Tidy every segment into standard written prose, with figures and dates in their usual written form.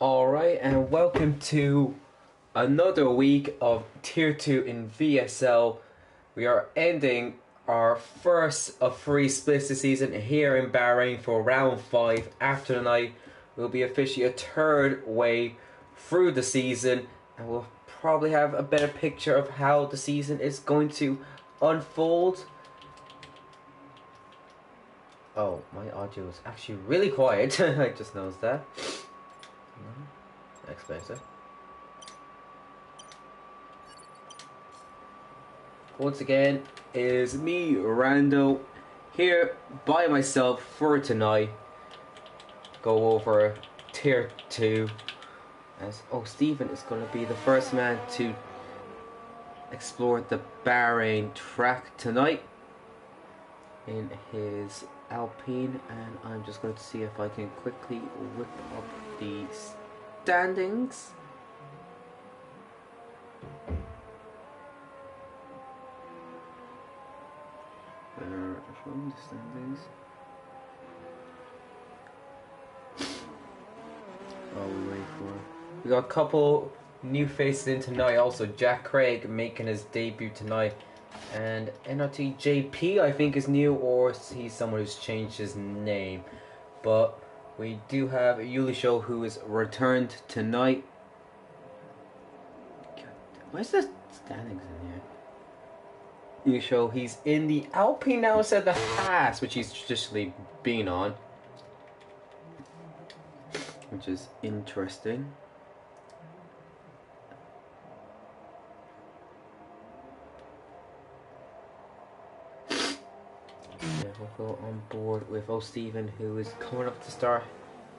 Alright, and welcome to another week of Tier 2 in VSL. We are ending our first of 3 splits this season here in Bahrain for round 5. After tonight, we'll be officially a third way through the season, and we'll probably have a better picture of how the season is going to unfold. Oh, my audio is actually really quiet. I just noticed that. Expensive. Once again, it is me, Rando, here by myself for tonight. Go over Tier 2. Stephen is going to be the first man to explore the Bahrain track tonight in his Alpine, and I'm just going to see if I can quickly whip up the standings. The standings. We got a couple new faces in tonight. Also, Jack Craig making his debut tonight, and NRT JP I think is new, or he's someone who's changed his name. But we do have Yulisho who is returned tonight. Where's the standings in here? Yulisho, he's in the Alpine now instead of the Haas, which he's traditionally been on, which is interesting. We'll go on board with Stephen, who is coming up to start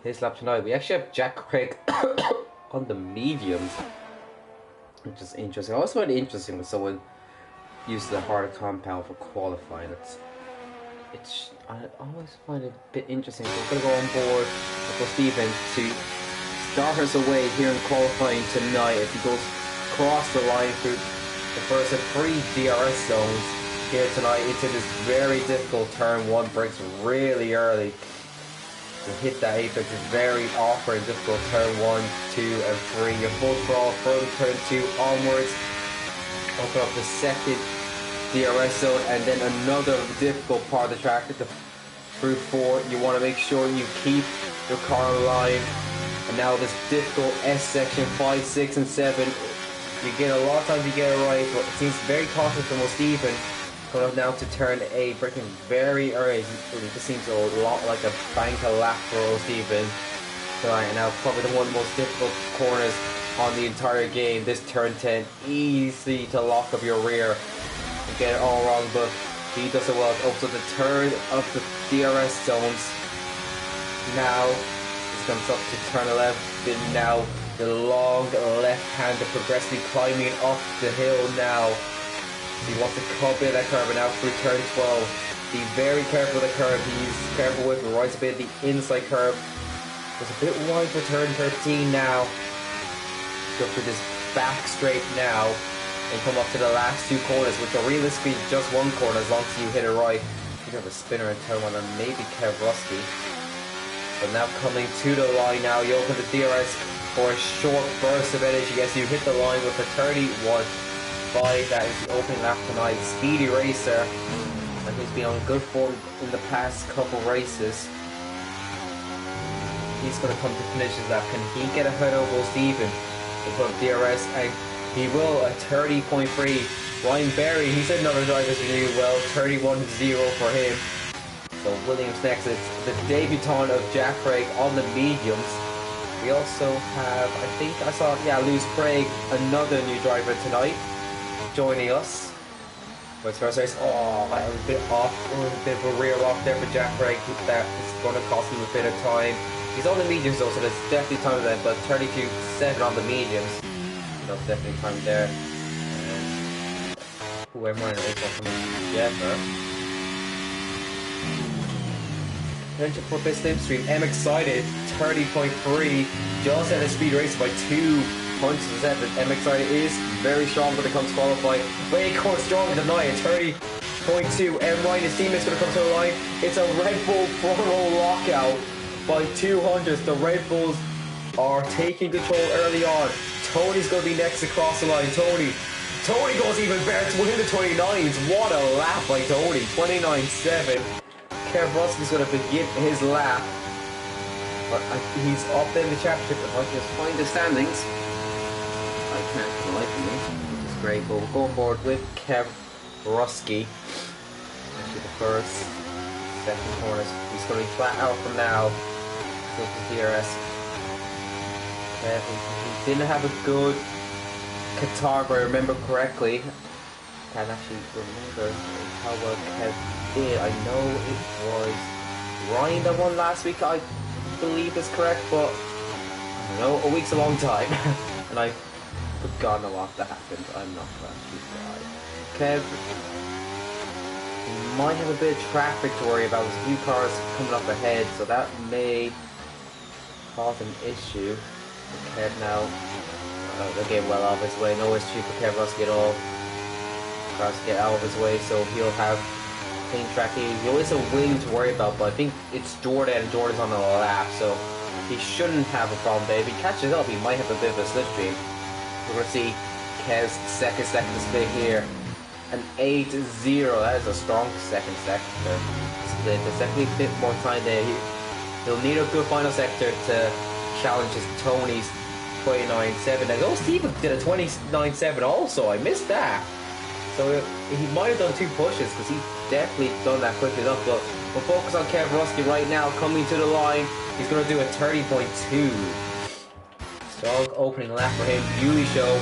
his lap tonight. We actually have Jack Craig on the mediums, which is interesting. I also find it interesting when someone uses the harder compound for qualifying. I always find it a bit interesting. So we're going to go on board with Stephen to start us away here in qualifying tonight. If he goes across the line through the first of 3 DRS zones here tonight into this very difficult turn 1, breaks really early to hit that apex. Is very awkward and difficult turn 1, 2 and 3. Your full throttle from turn 2 onwards, open up the second DRS zone, and then another difficult part of the track through 4. You want to make sure you keep your car alive. And now this difficult S section 5, 6 and 7, you get a lot of times you get it right, but it seems very cautious from Stephen. Going up now to turn 8, breaking very early. It just seems a lot like a bank a lap for Stephen tonight. And now probably one of the most difficult corners on the entire game. This turn 10, easy to lock up your rear and get it all wrong, but he does it well. Also the turn of the DRS zones. Now this comes up to turn 11. Now the long left-hander progressively climbing up the hill now. He wants to cut in that curve, and now through turn 12. Be very careful with the curve. He's careful with the right bit of the inside curve. It's a bit wide for turn 13 now. Go through this back straight now and come up to the last 2 corners, which are realistically just 1 corner as long as you hit it right. You have a spinner in turn 1 and maybe Kev Rusky. But now coming to the line now, you open the DRS for a short burst of energy as you hit the line with a 31. That is the opening lap tonight. Speedy racer, and he's been on good form in the past couple races. He's going to come to finish his lap. Can he get ahead of Stephen to put up DRS? And he will at 30.3. Ryan Berry, he's another driver to do well. 31-0 for him. So Williams next. It's the debutant of Jack Craig on the mediums. We also have, I think I saw, Lewis Craig, another new driver tonight, joining us for his first race. Oh, that was a bit off, a bit of a rear lock there for Jack Craig. That is going to cost him a bit of time. He's on the mediums though, so there's definitely time for that, but 32.7 on the mediums. That's definitely time there. Who am I in the coming? Yeah, sir. Potential for best slipstream. M excited, 30.3. Just had a speed race by 2 points to set. M excited is very strong when it comes to qualifying. Way more stronger than I. 30.2. M Ryan, his teammate's going to come to the line. It's a Red Bull front row lockout by 200. The Red Bulls are taking control early on. Tony's going to be next across the line. Tony goes even better to win the 29s. What a lap by Tony. 29.7. Kev Ruskey's going to begin his lap. But he's up there in the championship. If I can just find the standings. I can't like me, which is great. But we're going forward with Kev Ruskey. Actually the first, second corners. He's going to be flat out from now. So the DRS. Kev, he didn't have a good Qatar, if I remember correctly. I can't actually remember how well Kev did. I know it was Ryan that won last week, I believe is correct, but I don't know, a week's a long time. And I've forgotten a lot that happened. I'm not actually right. Kev, he might have a bit of traffic to worry about. There's a few cars coming up ahead, so that may cause an issue. Kev now, they're getting well out of his way. No issue for Kev Ruskey at all. Cars get out of his way, so he'll have clean track. He always has a wing to worry about, but I think it's Jordan, and Jordan's on the lap, so he shouldn't have a problem there. If he catches up, he might have a bit of a slipstream. We're going to see Kev's second split here. An 8-0. That is a strong second sector split. There's definitely a bit more time there. He'll need a good final sector to challenge his Tony's 29.7. And oh, Steven did a 29.7 also. I missed that. So he might have done two pushes because he definitely done that quickly enough. But we'll focus on Kev Ruskey right now. Coming to the line, he's going to do a 30.2. Strong opening lap for him. Yuli Show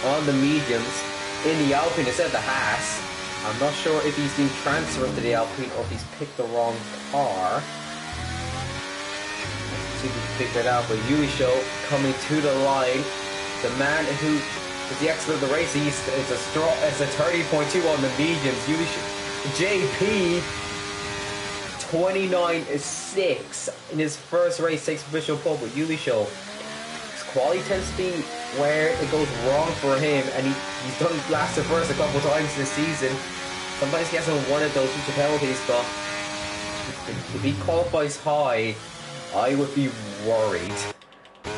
on the mediums in the Alpine instead of the Haas. I'm not sure if he's been transferred to the Alpine or if he's picked the wrong car. Let's see if we can figure it out. But Yuli Show coming to the line. The man who is the expert of the race. It's a 30.2 on the mediums. Yuli Show, JP 29.6 in his first race, takes official pole. But Yuli Show, his quality tends to be where it goes wrong for him, and he's done last and first a couple times this season. Sometimes he hasn't won at those future penalties, but if he qualifies high, I would be worried. So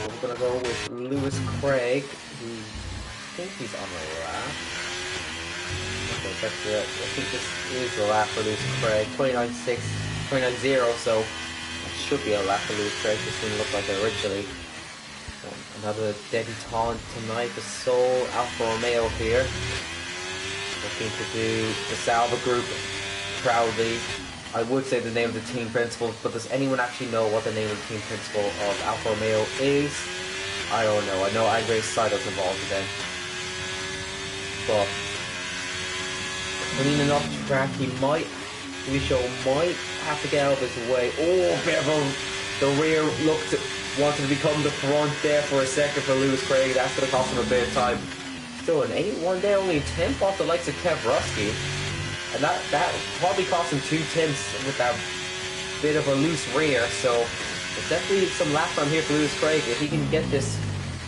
we're gonna go with Lewis Craig, who I think he's on the lap. I think this is the lap for Lewis Craig. 29.6, 29.0, so it should be a lap for Lewis Craig. This didn't look like it originally. Another debutante tonight, the Soul Alfa Romeo here. Looking to do the Salva Group proudly. I would say the name of the team principal, but does anyone actually know what the name of the team principal of Alfa Romeo is? I don't know. I know Andres Seidel's involved with them. But cleaning up the track, might have to get out of his way. Oh, Bevel, the rear wanted to become the front there for a second for Lewis Craig. That's going to cost him a bit of time. Still an 8-1 there, only a 10th off the likes of Kev Ruskey. And that probably cost him 2 tenths with that bit of a loose rear. So there's definitely some lap time here for Lewis Craig. If he can get this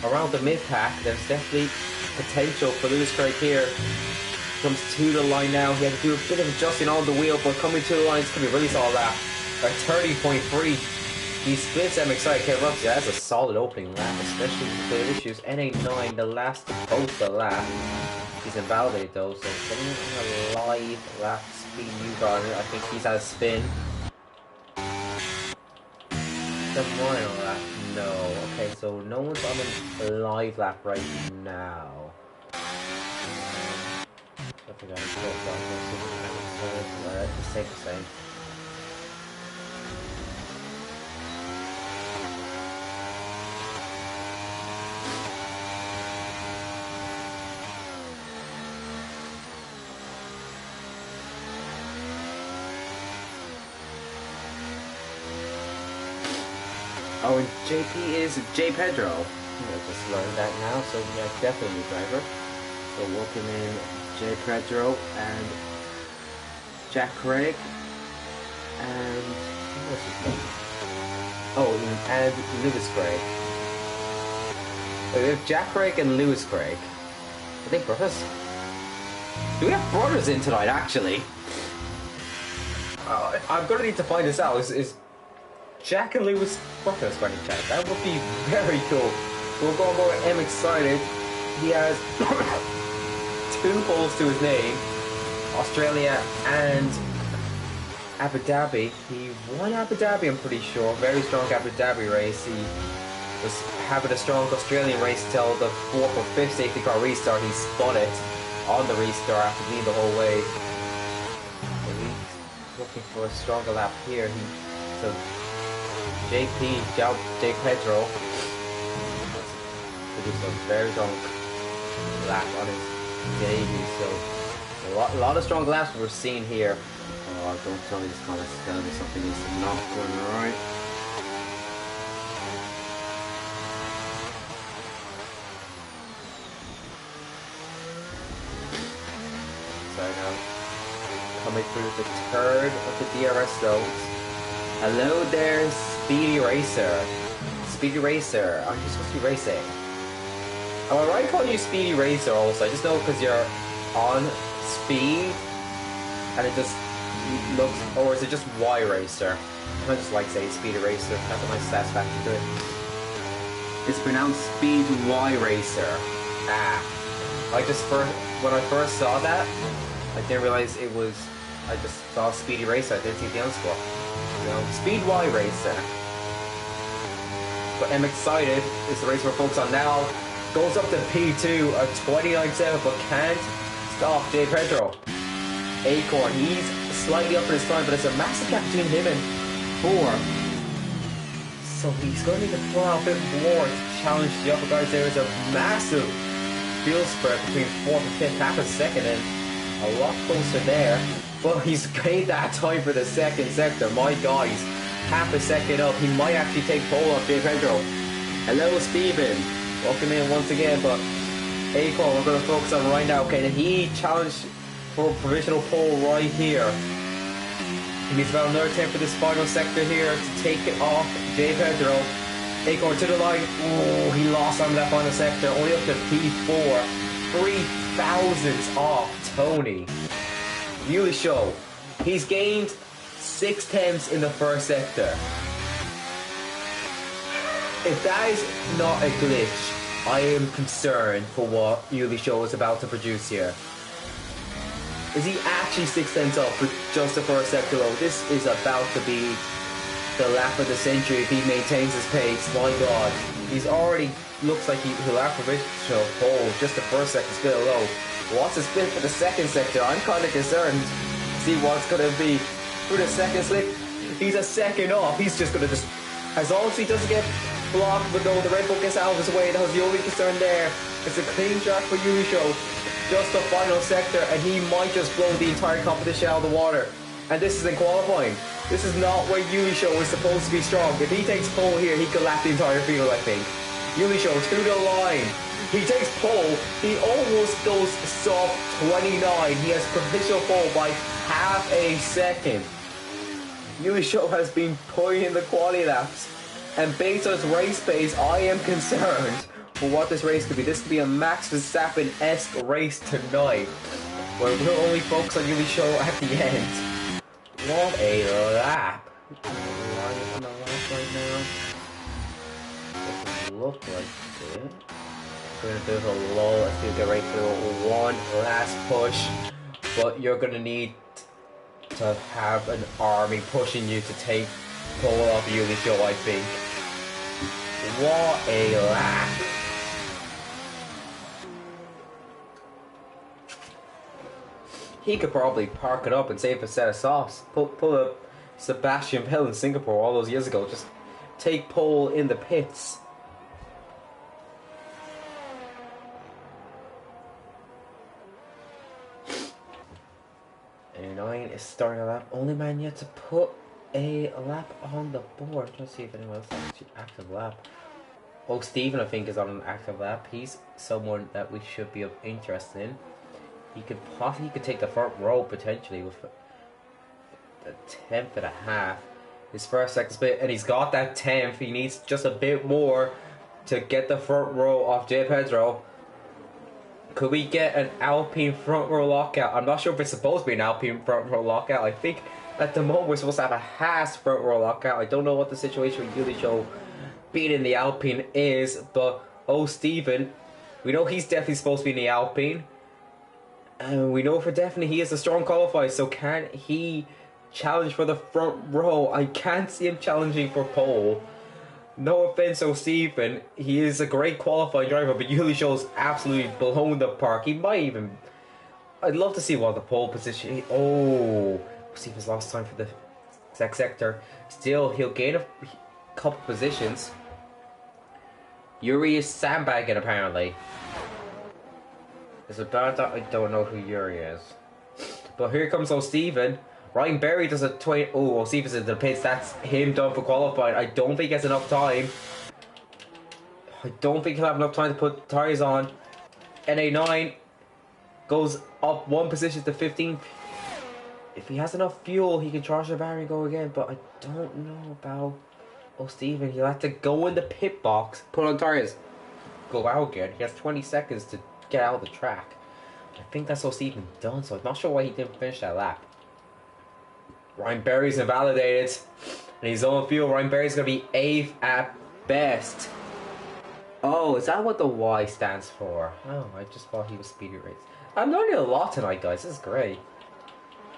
around the mid-pack, there's definitely potential for Lewis Craig here. Comes to the line now. He had to do a bit of adjusting on the wheel, but coming to the line, it's going to be a really solid lap. A 30.3. He splits MXI Kev Ruskey. That's a solid opening lap, especially with the issues. NA9, the last to post the lap. He's invalidated though, so someone on a live lap speed new garden. I think he's had a spin. Someone on a lap? No. Okay, so no one's on a live lap right now. I think I let's take the same. Oh, and JP is J. Pedro. I just learned that now, so yeah, definitely a driver. So welcome in J. Pedro and Jack Craig and what's his name? Oh, and Lewis Craig. We have Jack Craig and Lewis Craig. Are they brothers? Do we have brothers in tonight? Actually, I'm gonna need to find this out. Jack and Lewis Buckner running chat. That would be very cool. We'll go more. I'm excited. He has 2 poles to his name. Australia and Abu Dhabi. He won Abu Dhabi, I'm pretty sure. Very strong Abu Dhabi race. He was having a strong Australian race till the 4th or 5th safety car restart. He spun it on the restart after leading the whole way. So he's looking for a stronger lap here. So J Pedro produced a very strong lap on his debut. So a lot of strong laps we're seeing here. Oh, don't tell me this comments is telling me something is not going right. So now coming through the 3rd of the DRS zones. Hello there, Speedy Racer. Speedy Racer, aren't you supposed to be racing? Am I right calling you Speedy Racer also? I just know because you're on speed and it just looks, or is it just Y Racer? I just like saying Speedy Racer, that's a nice satisfaction to it. It's pronounced Speed Y Racer. When I first saw that, I didn't realize it was, I just saw Speedy Racer, I didn't see the underscore. Speed Y Racer. But I'm excited. It's the race we're focused on now. Goes up to P2 at 29.7, but can't stop J Pedro. Acorn, he's slightly up in his time, but it's a massive gap between him and 4. So he's going to need to pull out a bit more to challenge the upper guys. There is a massive field spread between 4th and 5th, half a second, and a lot closer there. But he's gained that time for the 2nd sector. My God, he's half a second up. He might actually take pole off J Pedro. Hello, Steven. Welcome in once again, but Acorn we're going to focus on right now. Okay, he challenged for provisional pole right here. He needs about another 10 for this final sector here to take it off J Pedro. Acorn to the line. Oh, he lost on that final sector. Only up to P4. 3 thousandths off Tony. Yuli Show. He's gained 6 tenths in the first sector. If that is not a glitch, I am concerned for what Yuli Show is about to produce here. Is he actually 6 tenths up for just the first sector low? This is about to be the lap of the century if he maintains his pace. My God. He's already, looks like he'll have provisional pole. Just the first sector's a bit low. What's his split for the 2nd sector? I'm kind of concerned to see what's going to be for the 2nd slip. He's a second off. He's just going to just, as long as he doesn't get blocked, but no, the Red Bull gets out of his way. That was the only concern there. It's a clean track for Yuli Show. Just the final sector, and he might just blow the entire competition out of the water. And this is in qualifying. This is not where Yuli Show is supposed to be strong. If he takes pole here, he could lap the entire field, I think. Yuli Show to the line. He takes pole. He almost goes soft 29. He has provisional pole by half a second. Yuli Show has been putting in the quality laps. And based on his race pace, I am concerned for what this race could be. This could be a Max Verstappen-esque race tonight, where we'll only focus on Yuli Show at the end. What a lap! On the lap right now. Doesn't look like it. We're gonna do a lull. Let's do get right through one last push, but you're gonna need to have an army pushing you to take pole off Yuli Show, I think. What a lap! He could probably park it up and save a set of softs. Pull a Sebastian Vettel in Singapore all those years ago. Just take pole in the pits. And 9 is starting a lap. Only man yet to put a lap on the board. Let's see if anyone else has an active lap. Oh, Steven, I think, is on an active lap. He's someone that we should be of interest in. He could take the front row potentially with a 10th and a half. His first second split, and he's got that 10th. He needs just a bit more to get the front row off J Pedro. Could we get an Alpine front row lockout? I'm not sure if it's supposed to be an Alpine front row lockout. I think At the moment, we're supposed to have a Haas front row lockout. I don't know what the situation with Yuli Show being in the Alpine is, but Steven, we know he's definitely supposed to be in the Alpine. And we know for definite he is a strong qualifier, so can he challenge for the front row? I can't see him challenging for pole. No offense, Steven, he is a great qualifying driver, but Yuli Show's absolutely blown the park. He might even... I'd love to see what the pole position... Oh... Steven's lost time for the sector. Still, he'll gain a couple positions. Yuri is sandbagging, apparently. It's about that I don't know who Yuri is. But here comes Steven. Ryan Berry does a 20... Oh, Steven's in the pits. That's him done for qualifying. I don't think he has enough time. I don't think he'll have enough time to put tyres on. NA9 goes up one position to 15th. If he has enough fuel, he can charge the battery and go again. But I don't know about Steven. He'll have to go in the pit box, put on tyres, go out again. He has 20 seconds to get out of the track. I think that's Steven done, so I'm not sure why he didn't finish that lap. Ryan Berry's invalidated. And he's on fuel. Ryan Berry's going to be 8th at best. Oh, is that what the Y stands for? Oh, I just thought he was speedy race. I'm learning a lot tonight, guys. This is great.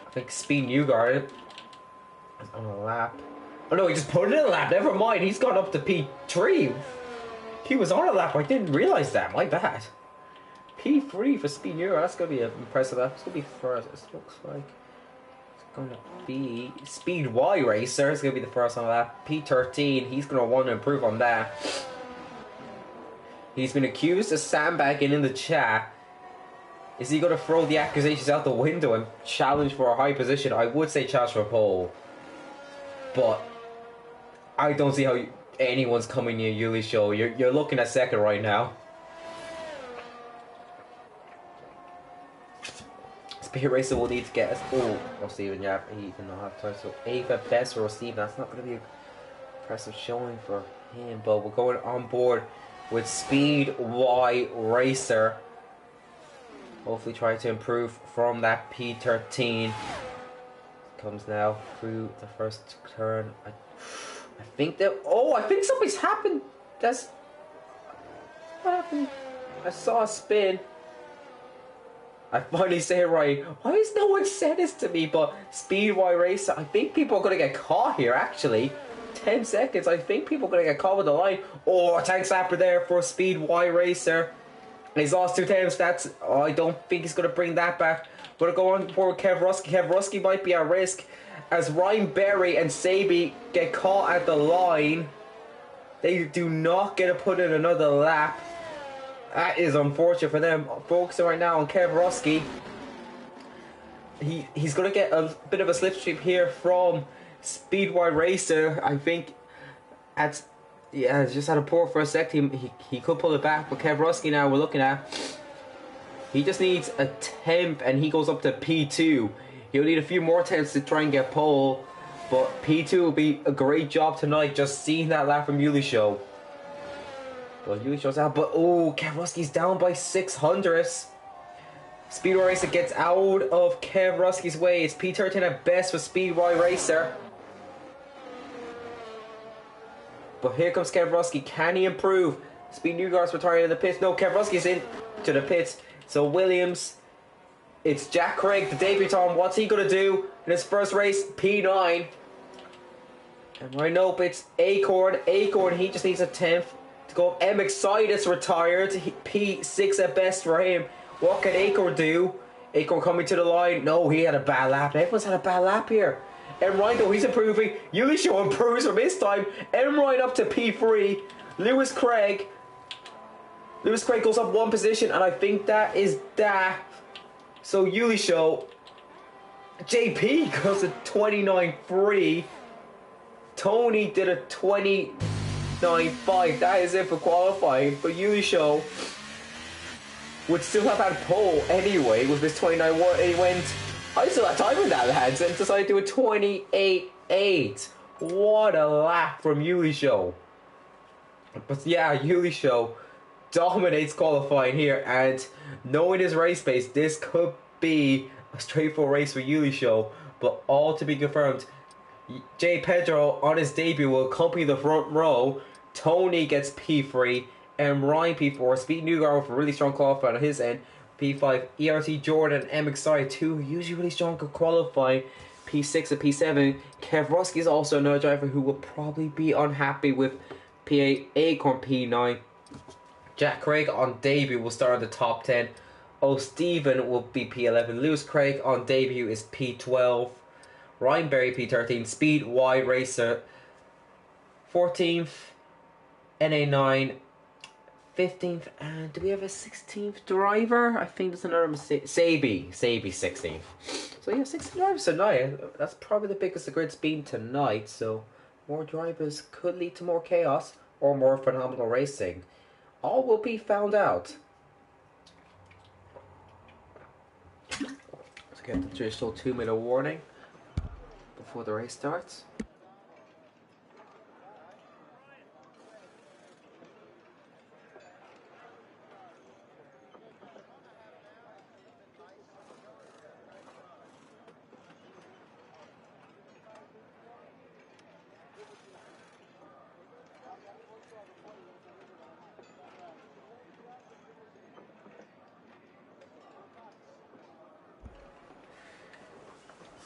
I think Speed Newgarden is on a lap. Oh no, he just put it in a lap. Never mind, he's gone up to P3. He was on a lap. I didn't realize that. My bad. P3 for Speed Newgarden. That's going to be an impressive lap. It's going to be first. It looks like it's going to be Speed Y Racer. It's going to be the first on the lap. P13. He's going to want to improve on that. He's been accused of sandbagging in the chat. Is he going to throw the accusations out the window and challenge for a high position? I would say challenge for a pole. But I don't see how anyone's coming near Yuli's show. You're looking at second right now. Speed Racer will need to get us. Oh, Steven, yeah, he did not have time. So 8th at best for Steven. That's not going to be an impressive showing for him. But we're going on board with Speed Y Racer. Hopefully try to improve from that P13. Comes now through the first turn. I think that... Oh, I think something's happened. That's... What happened? I saw a spin. I finally say it right. Why has no one said this to me? But Speed Y Racer, I think people are going to get caught here, actually. 10 seconds. I think people are going to get caught with the line. Oh, a tank slapper there for Speed Y Racer. He's lost 2 times. That's... Oh, I don't think he's going to bring that back. Going to go on for Kev Rusky. Kev Rusky might be at risk as Ryan Berry and Sabi get caught at the line. They do not get to put in another lap. That is unfortunate for them. Focusing right now on Kev Rusky. He's going to get a bit of a slipstream here from Speed Y Racer. I think at... Yeah, just had a poor first sec. He could pull it back, but Kev Rusky now we're looking at. He just needs a 10th and he goes up to P2. He'll need a few more attempts to try and get pole, but P2 will be a great job tonight. Just seeing that lap from Yuli Show. Well, Yuli Show's out, but oh, Kev Rusky's down by 600ths. Speed Y Racer gets out of Kev Rusky's way. It's P13 at best for Speed Y Racer. But here comes Kev Rusky. Can he improve? Speed Newgarden's retiring in the pits. No, Kev Rusky's in to the pits. So Williams, it's Jack Craig, the debutant. What's he going to do in his first race? P9. And right now it's Acorn. Acorn, he just needs a 10th to go. M. Excitus retired. P6 at best for him. What can Acorn do? Acorn coming to the line. No, he had a bad lap. Everyone's had a bad lap here. M. Ryan, though, he's improving. Yuli Show improves from his time. M. Ryan up to P3. Lewis Craig goes up one position, and I think that is that. So Yuli Show. JP goes to 29.3. Tony did a 29.5. That is it for qualifying. But Yuli Show would still have had pole anyway with his 29.1. And he went... I still have time with that, lads, and decided to do a 28.8. What a lap from Yuli Show. But yeah, Yuli Show dominates qualifying here, and knowing his race pace, this could be a straightforward race for Yuli Show. but all to be confirmed. J. Pedro on his debut will accompany the front row. Tony gets P3, and Ryan P4. Speed Newgarden with a really strong qualifying on his end. P5, ERC Jordan and MXI, two usually really strong qualifying. P6 and P7. Kev Roski is also another driver who will probably be unhappy with P8, Acorn P9. Jack Craig on debut will start in the top 10. O'Stephen will be P11. Lewis Craig on debut is P12. Ryan Berry P13. Speed Y Racer 14th. NA9 15th. And do we have a 16th driver? I think there's another Sabi 16th. So yeah, 16 drivers tonight. That's probably the biggest the grid's been tonight. So more drivers could lead to more chaos or more phenomenal racing. All will be found out. Let's get the traditional 2-minute warning before the race starts.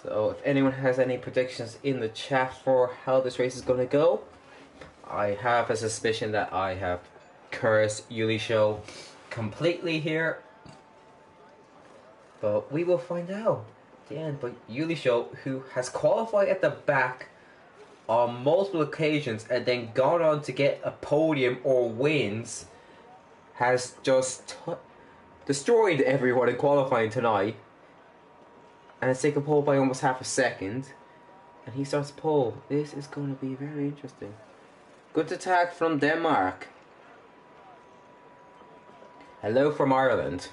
So if anyone has any predictions in the chat for how this race is going to go, I have a suspicion that I have cursed Yuli Show completely here. But we will find out at the end. But Yuli Show, who has qualified at the back on multiple occasions and then gone on to get a podium or wins, has just destroyed everyone in qualifying tonight. And it's taken pole by almost half a second. And he starts pole. This is going to be very interesting. Good attack from Denmark. Hello from Ireland.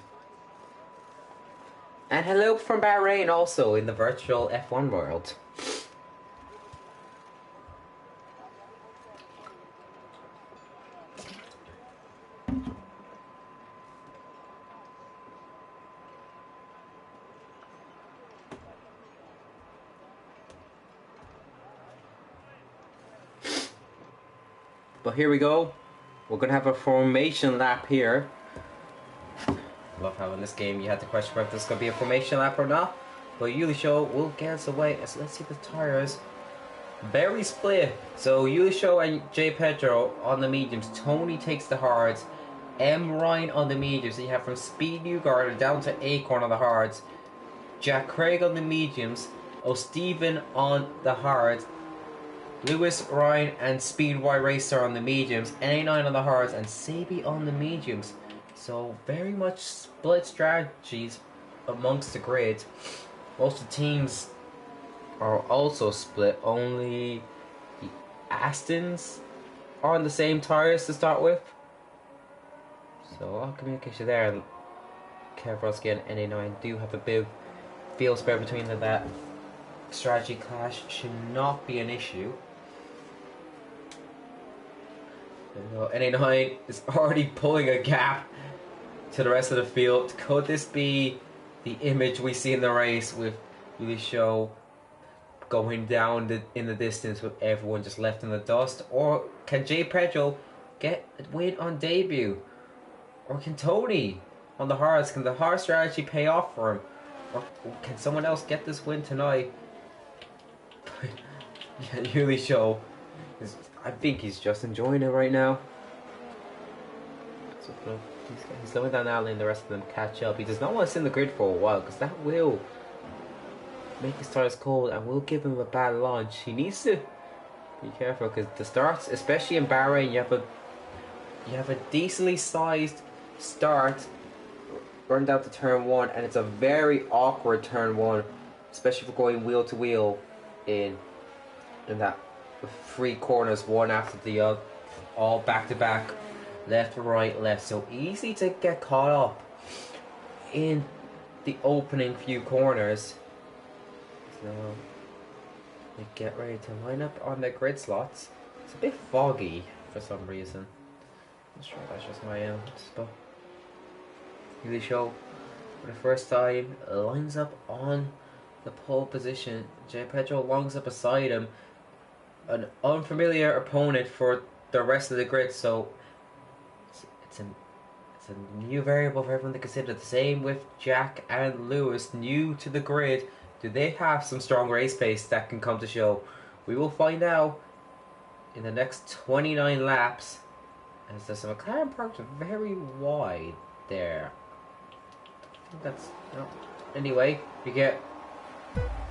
And hello from Bahrain also in the virtual F1 world. But here we go. We're going to have a formation lap here. Love how in this game you had to question whether this is going to be a formation lap or not. But Yuli Show will get us away. So let's see the tires. Very split. So Yuli Show and J. Pedro on the mediums. Tony takes the hards. M. Ryan on the mediums. So you have from Speed Newgarden down to Acorn on the hards. Jack Craig on the mediums. O'Stephen on the hards. Lewis, Ryan and Speed Y Racer on the mediums, NA9 on the hards, and Sabi on the mediums. So very much split strategies amongst the grid. Most of the teams are also split. Only the Astons are on the same tires to start with. So all communication there. Kevroski and NA9 do have a big field spread between them. That strategy clash should not be an issue. NA9 is already pulling a gap to the rest of the field. Could this be the image we see in the race with Yuli Show going down in the distance with everyone just left in the dust? Or can J. Pedro get a win on debut? Or can Tony on the hards? Can the hard strategy pay off for him? Or can someone else get this win tonight? Yeah, Yuli Show is, I think he's just enjoying it right now. So he's slowing down now, letting the rest of them catch up. He does not want to sit in the grid for a while because that will make his tires cold and will give him a bad launch. He needs to be careful because the starts, especially in Bahrain, you have a decently sized start run down to turn 1, and it's a very awkward turn 1, especially for going wheel to wheel in that with 3 corners, one after the other, all back to back, left, right, left. So easy to get caught up in the opening few corners. So they get ready to line up on their grid slots. It's a bit foggy for some reason. I'm sure that's just my end, but Yuli Show for the first time lines up on the pole position. J. Pedro longs up beside him. An unfamiliar opponent for the rest of the grid, so it's a new variable for everyone to consider. The same with Jack and Lewis, new to the grid. Do they have some strong race pace that can come to show? We will find out in the next 29 laps. As there's some McLaren parked very wide there. I think that's no. Anyway, you get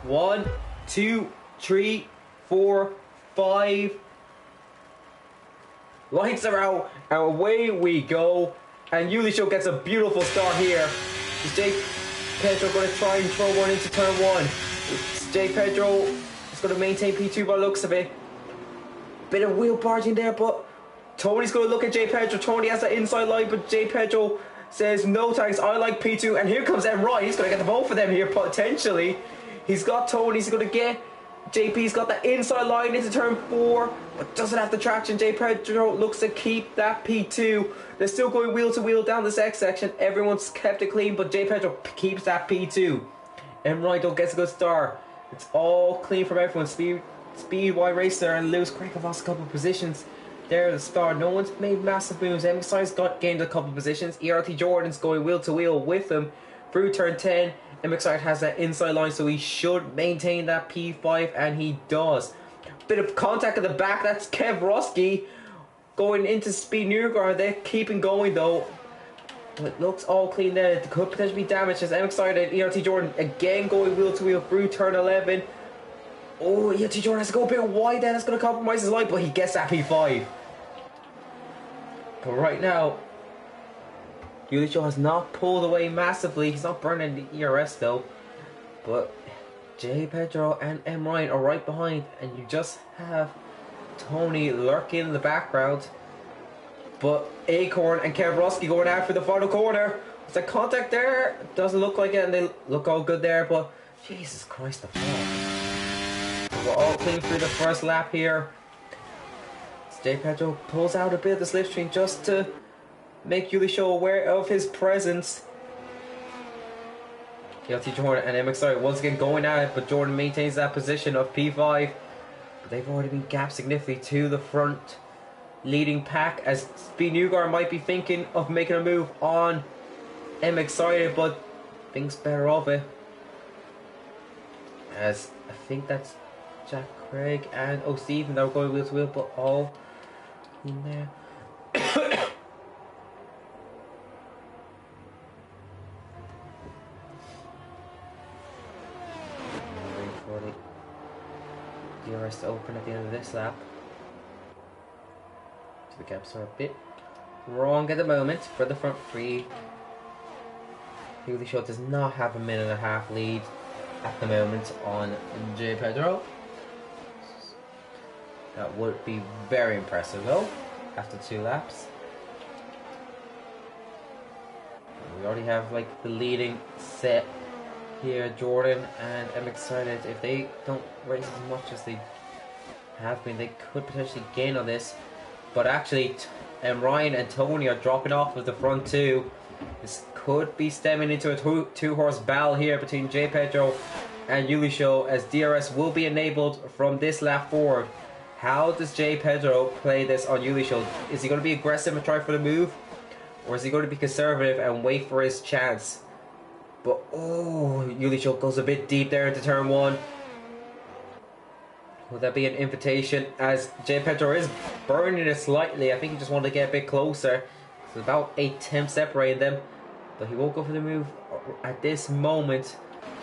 1, 2, 3, 4, 5. Lights are out, and away we go. And Yulisho gets a beautiful start here. Is J. Pedro going to try and throw one into turn 1? J. Pedro is going to maintain P2 by the looks of it. Bit of wheel barging there, but Tony's going to look at J. Pedro. Tony has that inside line, but J. Pedro says, no thanks, I like P2. And here comes M. Ryan. He's going to get the both of them here, potentially. He's got Tony. He's going to get... JP's got that inside line into turn 4, but doesn't have the traction. J. Pedro looks to keep that P2. They're still going wheel to wheel down this X section. Everyone's kept it clean, but J. Pedro keeps that P2. And Rydell gets a good start. It's all clean from everyone. Speedway Racer and Lewis Craig have lost a couple of positions there at the start. No one's made massive moves. MXI's gained a couple of positions. ERT Jordan's going wheel to wheel with them through turn 10. MXI has that inside line, so he should maintain that P5, and he does. Bit of contact at the back. That's Kev Roski going into Speed Newgarden. They're keeping going though. It looks all clean there. It could potentially be damaged as MXI and ERT Jordan again going wheel to wheel through turn 11. Oh, ERT Jordan has to go a bit wide there. That's going to compromise his line, but he gets that P5. But right now, Yulicho has not pulled away massively. He's not burning the ERS though. But J. Pedro and M. Ryan are right behind. And you just have Tony lurking in the background. But Acorn and Kev Roski going out for the final corner. Is there contact there? Doesn't look like it, and they look all good there. But Jesus Christ, the fall. We're all clean through the first lap here. J. Pedro pulls out a bit of the slipstream just to make Yulisho aware of his presence. LT Jordan and MXI once again going at it, but Jordan maintains that position of P5. But they've already been gapped significantly to the front leading pack, as Speed Newgarden might be thinking of making a move on MXI, but thinks better of it. As I think that's Jack Craig and O'Steven that were going wheel to wheel, but all in there. DRS to open at the end of this lap. So the gaps are a bit wrong at the moment for the front three. Yulisho does not have a minute and a half lead at the moment on J. Pedro. That would be very impressive though, after 2 laps. We already have like the leading set here. Jordan and I'm excited. If they don't race as much as they have been, they could potentially gain on this. But actually, Ryan and Tony are dropping off of the front 2. This could be stemming into a 2-horse battle here between J. Pedro and Yulisho, as DRS will be enabled from this lap forward. How does J. Pedro play this on Yulisho? Is he going to be aggressive and try for the move? Or is he going to be conservative and wait for his chance? But oh, Yulisho goes a bit deep there into turn 1. Will that be an invitation, as J. Pedro is burning it slightly? I think he just wanted to get a bit closer. It's about 1/10 separating them, but he won't go for the move at this moment.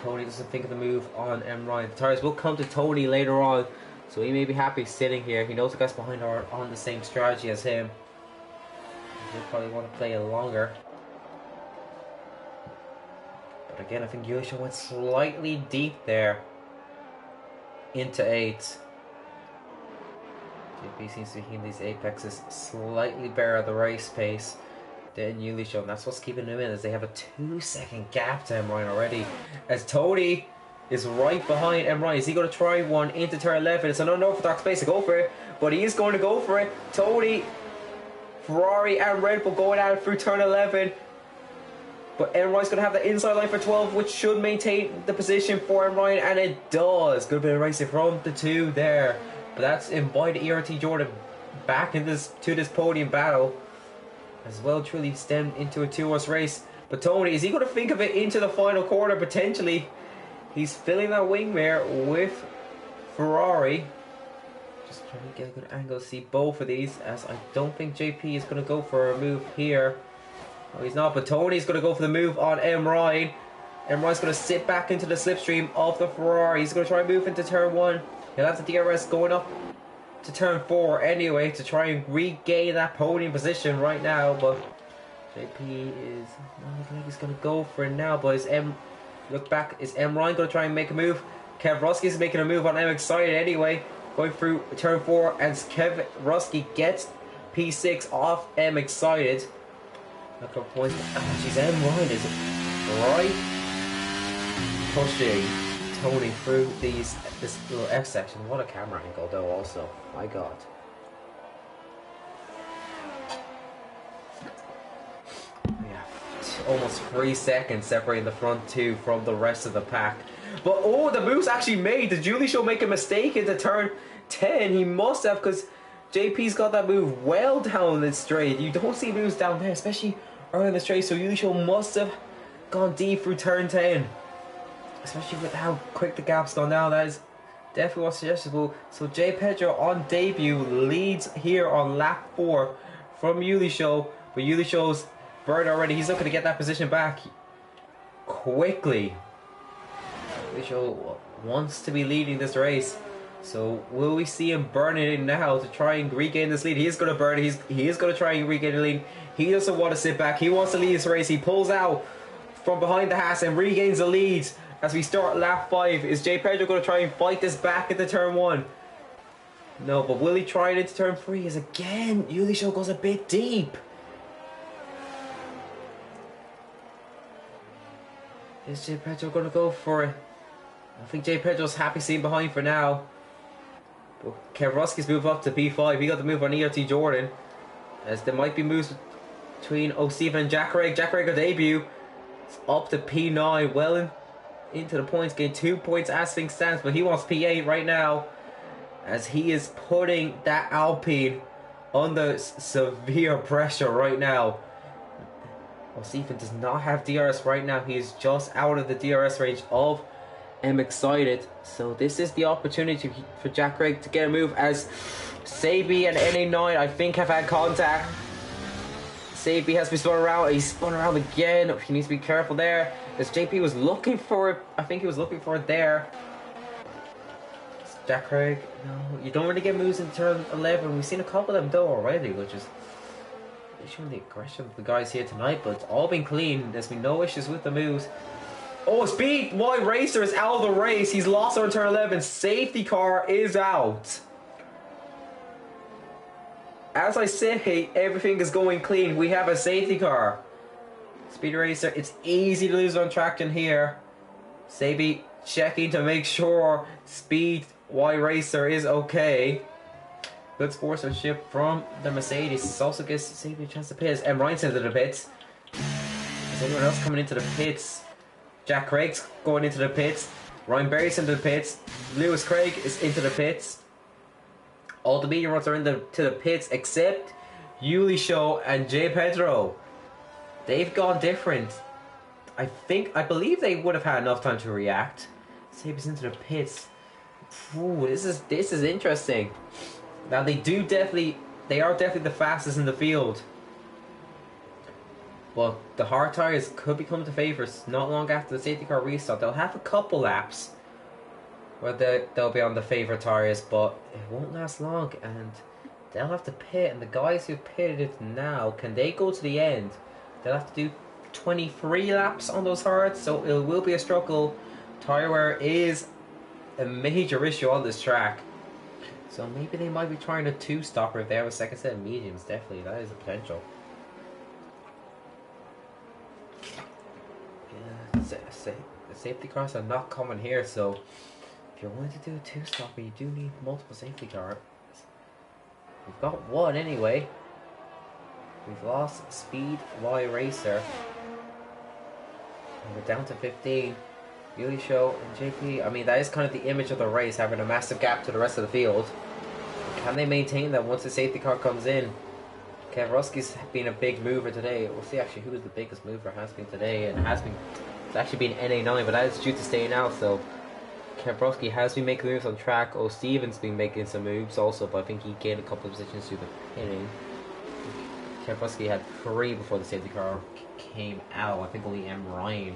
Tony doesn't think of the move on M. Ryan. The tires will come to Tony later on, so he may be happy sitting here. He knows the guys behind are on the same strategy as him. He'll probably want to play it longer. But again, I think Yulisho went slightly deep there into 8. JP seems to be hitting these apexes slightly better at the race pace than Yulisho, and that's what's keeping them in, as they have a 2-second gap to M. Ryan already. As Tony is right behind M. Ryan. Is he going to try one into turn 11? It's an unorthodox space to go for it, but he is going to go for it. Tony, Ferrari and Red Bull going at it through turn 11. But Enroy's going to have the inside line for 12, which should maintain the position for Enroy, and it does. Good bit of racing from the two there. But that's invited ERT Jordan back in this podium battle. As well, truly stemmed into a 2-horse race. But Tony, is he going to think of it into the final quarter potentially? He's filling that wing there with Ferrari. Just trying to get a good angle to see both of these, as I don't think JP is going to go for a move here. No, he's not, but Tony's going to go for the move on M. Ryan. M. Ryan's going to sit back into the slipstream of the Ferrari. He's going to try and move into turn 1. He'll have the DRS going up to turn 4 anyway to try and regain that podium position right now. But JP is not looking like he's going to go for it now. But is M. Look back, is M. Ryan going to try and make a move? Kev Rusky's making a move on M. Excited anyway. Going through turn 4 as Kev Rusky gets P6 off M. Excited. Look at points. Oh, jeez, M. Ryan is right pushing Tony through this little F section. What a camera angle though also. My god. Yeah, almost 3 seconds separating the front two from the rest of the pack. But oh, the move's actually made. Did Julie Show make a mistake into turn 10? He must have, because JP's got that move well down the straight. You don't see moves down there, especially early in the straight. So Julie Show must have gone deep through turn 10. Especially with how quick the gap's gone down. That is definitely what's suggestible. So J Pedro on debut leads here on lap 4 from Yuli Show. But Yuli Show's burned already. He's looking to get that position back quickly. Yuli Show wants to be leading this race. So will we see him burn it in now to try and regain this lead? He is going to burn it. He is going to try and regain the lead. He doesn't want to sit back. He wants to lead this race. He pulls out from behind the Haas and regains the lead. As we start lap 5, is J Pedro going to try and fight this back into turn 1? No, but will he try it into turn 3? As again, Yuli Show goes a bit deep. Is J Pedro going to go for it? I think J Pedro's happy staying behind for now. But Kev moved up to P5. He got the move on ERT Jordan. As there might be moves between O'Stephen and Jack Craig. Jack Craig on debut. It's up to P9. Well into the points, getting 2 points as things stands, but he wants P8 right now, as he is putting that Alpine under severe pressure right now. Well, Stephen does not have DRS right now. He is just out of the DRS range of M. Excited. So this is the opportunity for Jack Craig to get a move, as Sabi and NA9 I think have had contact. Sabi has been spun around. He's spun around again. He needs to be careful there. As JP was looking for it. I think he was looking for it there. Jack Craig. No, you don't really get moves in turn 11. We've seen a couple of them though already, which is showing the aggression of the guys here tonight. But it's all been clean. There's been no issues with the moves. Oh, Speed Y Racer is out of the race. He's lost on turn 11. Safety car is out. As I say, everything is going clean. We have a safety car. Speed Racer, it's easy to lose on traction here. Sabi checking to make sure Speed Y Racer is okay. Good sportsmanship from the Mercedes. This also gives Sabi a chance to pit. M. Ryan's into the pits. Is anyone else coming into the pits? Jack Craig's going into the pits. Ryan Berry's into the pits. Lewis Craig is into the pits. All the medium runs are into the pits except Yuli Show and J Pedro. They've gone different. I believe they would have had enough time to react. Sabi's into the pits. Ooh, this is interesting. Now they are definitely the fastest in the field. Well, the hard tires could become the favourites not long after the safety car restart. They'll have a couple laps where they'll be on the favourite tires, but it won't last long, and they'll have to pit. And the guys who pitted it now, can they go to the end? They'll have to do 23 laps on those hards, so it will be a struggle. Tire wear is a major issue on this track, so maybe they might be trying a two-stopper if they have a second set of mediums. Definitely, that is a potential. Yeah, the safety cars are not common here, so if you're willing to do a two-stopper, you do need multiple safety cars. We've got one anyway. We've lost Speed Y Racer. And we're down to 15. Yuli Show and JP. I mean, that is kind of the image of the race, having a massive gap to the rest of the field. Can they maintain that once the safety car comes in? Kevroski's been a big mover today. We'll see actually who is the biggest mover has been today, and it's actually been NA9, but that is due to staying out. So Kevroski has been making moves on track. O'Stevens been making some moves also, but I think he gained a couple of positions through the pitting. Kevroski had 3 before the safety car came out. I think only M. Ryan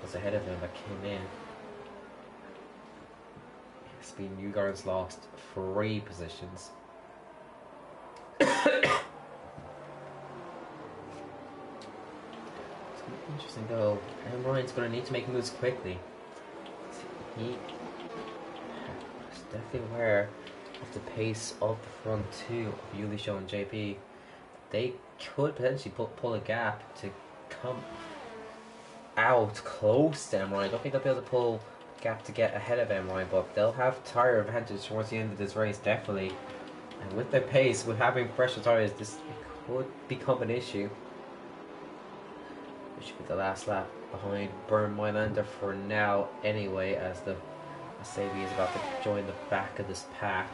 was ahead of him that came in. Speed Newgarden's lost 3 positions. Interesting though. M. Ryan's going to need to make moves quickly. He is definitely aware of the pace of the front 2 of Yuli Show and JP. They could potentially pull a gap to come out close to M. Ryan. I don't think they'll be able to pull a gap to get ahead of M. Ryan, but they'll have tyre advantage towards the end of this race, definitely. And with their pace, with having fresher tyres, this could become an issue. It should be the last lap behind Bernd Mailander for now anyway, as the Sabi is about to join the back of this pack.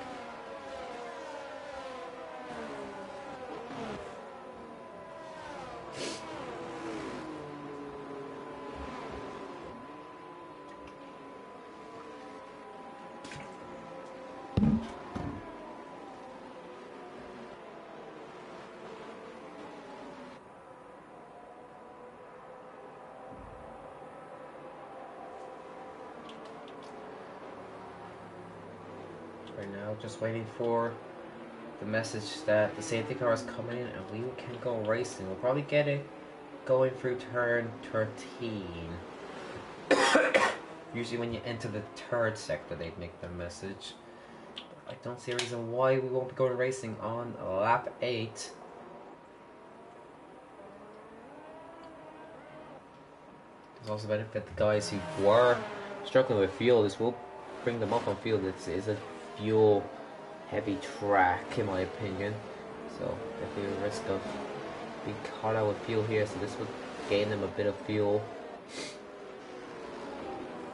Right now, just waiting for the message that the safety car is coming in and we can go racing. We'll probably get it going through turn 13. Usually when you enter the 3rd sector, they'd make the message. I don't see a reason why we won't be going racing on lap 8. There's also benefit the guys who were struggling with fuel. This will bring them up on fuel. It's a fuel heavy track in my opinion, so definitely a risk of being caught out with fuel here, so this would gain them a bit of fuel.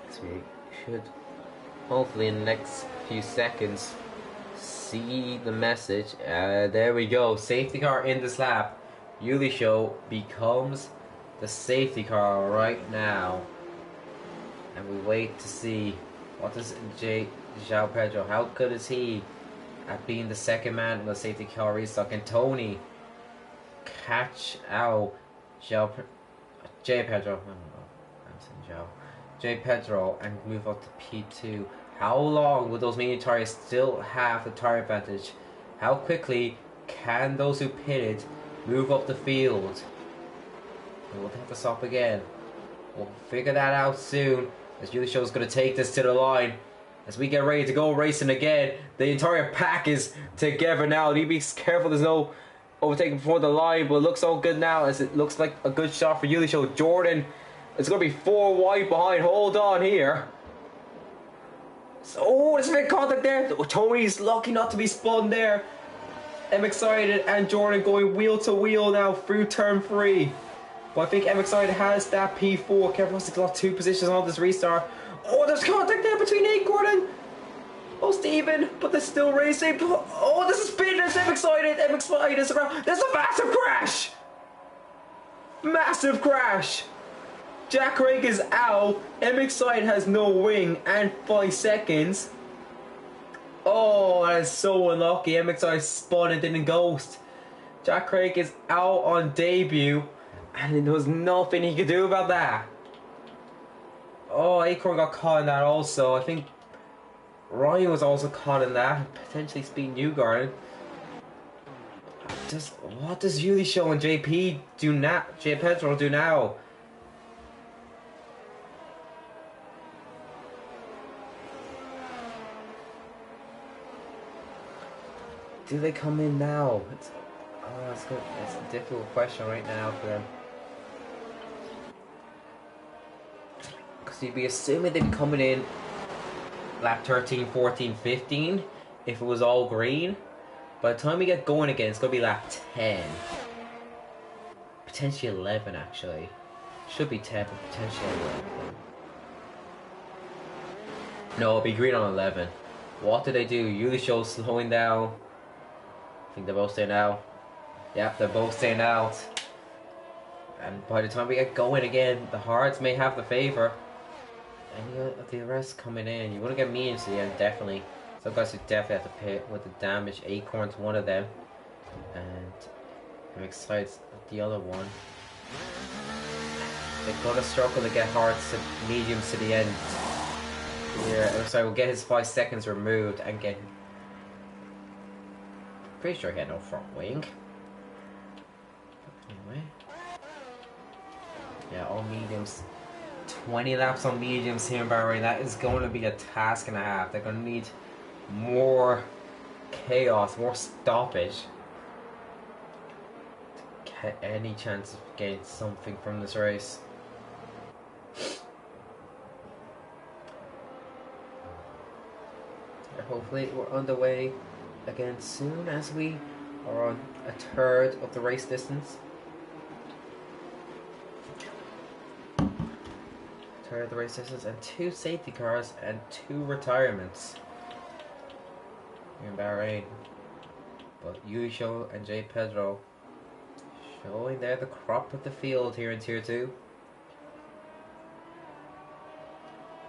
So we should hopefully in the next few seconds see the message. There we go, safety car in this lap. Yuli Show becomes the safety car right now, and we wait to see what does João Pedro, how good is he at being the second man in the safety car restock? And Tony catch out J Pedro and move up to P2. How long will those medium tyres still have the tyre advantage? How quickly can those who pitted move up the field? And we'll have to stop again. We'll figure that out soon, as Yuli Show is going to take this to the line. As we get ready to go racing again, the entire pack is together now. Need to be careful there's no overtaking before the line, but it looks all good now, as it looks like a good shot for Yuli Show. Jordan, it's going to be 4 wide behind. Hold on here. So, there's a bit of contact there. Tony's lucky not to be spun there. M Excited and Jordan going wheel to wheel now through turn 3. But I think M Excited has that P4. Kevin got 2 positions on this restart. Oh, there's contact there between Nate Gordon. Oh, Steven, but they're still racing. Oh, this is spin. There's M Excited. M Excited is around. There's a massive crash. Massive crash. Jack Craig is out. M Excited has no wing and 5 seconds. Oh, that is so unlucky. M Excited spun and didn't ghost. Jack Craig is out on debut, and there was nothing he could do about that. Oh, Acorn got caught in that also. I think Ryan was also caught in that. Potentially Speed Newgarden. What does Yuli Show and JP do now? J Pedro do now? Do they come in now? It's good. It's a difficult question right now for them. Because you'd be assuming they'd be coming in lap 13, 14, 15 if it was all green. By the time we get going again, it's going to be lap 10. Potentially 11 actually. Should be 10, but potentially 11. No, it'll be green on 11. What do they do? Yuli shows slowing down. I think they're both staying out. Yep, they're both staying out. And by the time we get going again, the Hards may have the favour. Any of the rest coming in, you want to get mediums to the end, definitely. Some guys who definitely have to pay with the damage. Acorn's one of them. And I'm excited the other one. They're gonna struggle to get Hards to mediums to the end. Yeah, it looks like we'll get his 5 seconds removed and get. Pretty sure he had no front wing. Anyway. Yeah, all mediums. 20 laps on mediums here in Bahrain. That is going to be a task and a half. They're going to need more chaos, more stoppage to get any chance of getting something from this race. Hopefully we're underway again soon as we are on a third of the race distance. Third of the race distance and 2 safety cars and 2 retirements in Bahrain. But Yusho and J Pedro showing they're the crop of the field here in Tier 2.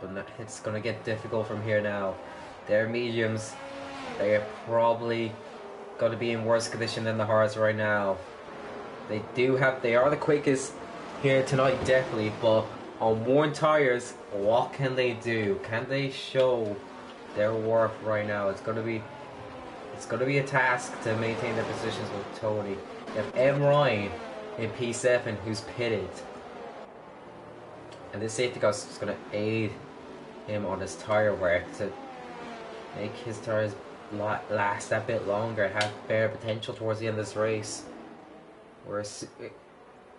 But it's going to get difficult from here now. They're mediums. They are probably going to be in worse condition than the Hards right now. They are the quickest here tonight, definitely. But on worn tires, what can they do? Can they show their worth right now? It's going to be a task to maintain their positions with Tony. You have M. Ryan in P7 who's pitted, and this safety car is going to aid him on his tire wear to make his tires last a bit longer, have better potential towards the end of this race. Whereas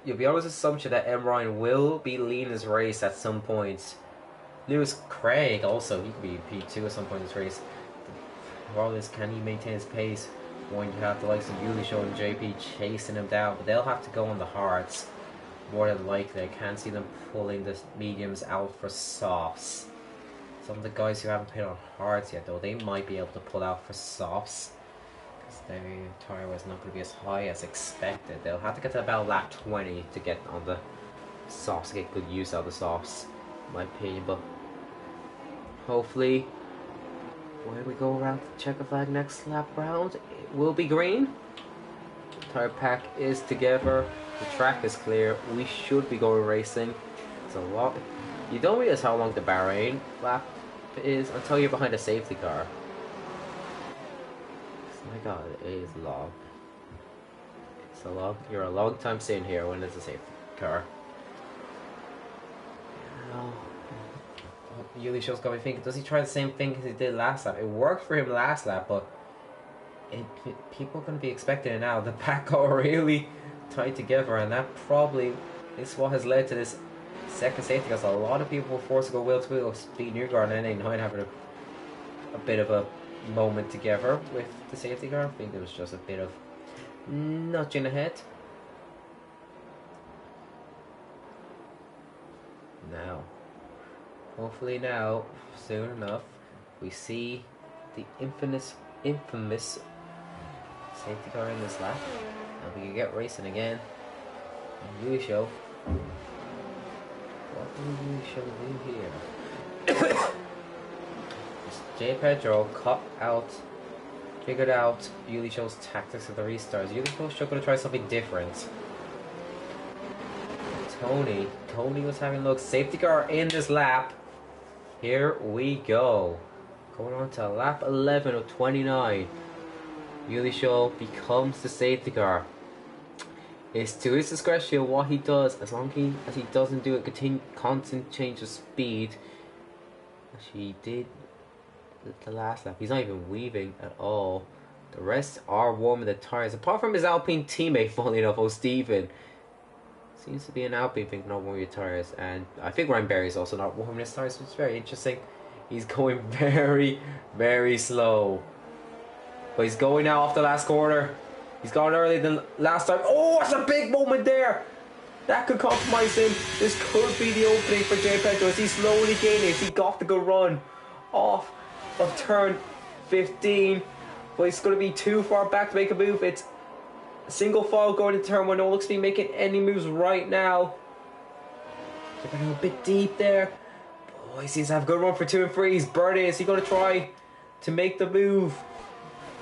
you'll be on this assumption that M. Ryan will be leading this race at some point. Lewis Craig also, he could be P2 at some point in this race. The problem is, can he maintain his pace when you have the likes of Yulisho and JP chasing him down? But they'll have to go on the hards more than likely. I can't see them pulling the mediums out for softs. Some of the guys who haven't put on hards yet, though, they might be able to pull out for softs because their tire was not going to be as high as expected. They'll have to get to about lap 20 to get on the softs, to get good use out of the softs, in my opinion. But hopefully, when we go around the checker flag next lap round, it will be green. Tire pack is together. The track is clear. We should be going racing. It's a lot. You don't realize how long the Bahrain lap is until you're behind a safety car. Oh my god, it is long. It's a long. You're a long time sitting here when there's a safety car. Yulisho's got me thinking, does he try the same thing as he did last lap? It worked for him last lap, but people are going to be expecting it now. The pack got really tight together, and that probably is what has led to this second safety, because a lot of people were forced to go wheel to wheel, beat Newgarden and NA9 having a bit of a moment together with the safety car. I think there was just a bit of nudging ahead. Now, hopefully now, soon enough, we see the infamous safety car in this lap, and we can get racing again. And Yusho, what will Yusho do here? J Pedro figured out Yulisho's tactics at the restarts. Yulisho's going to try something different. Tony was having a look. Safety car in this lap. Here we go. Going on to lap 11 of 29. Yulisho becomes the safety car. It's to his discretion what he does, as long as he doesn't do a constant change of speed, as he did the last lap. He's not even weaving at all. The rest are warming the tires, apart from his Alpine teammate, funnily enough, Steven. Seems to be an Alpine thing, not warming your tires. And I think Ryan Berry is also not warming his tires, which is very interesting. He's going very, very slow. But he's going now off the last corner. He's gone earlier than last time. Oh, it's a big moment there. That could compromise him. This could be the opening for Jay Pedro as he's slowly gaining. He got the good run off of turn 15. But he's going to be too far back to make a move. It's a single file going into turn 1. No one looks to be making any moves right now. Jay Pedro a bit deep there. Oh, he seems to have a good run for 2 and 3. He's burning. Is he going to try to make the move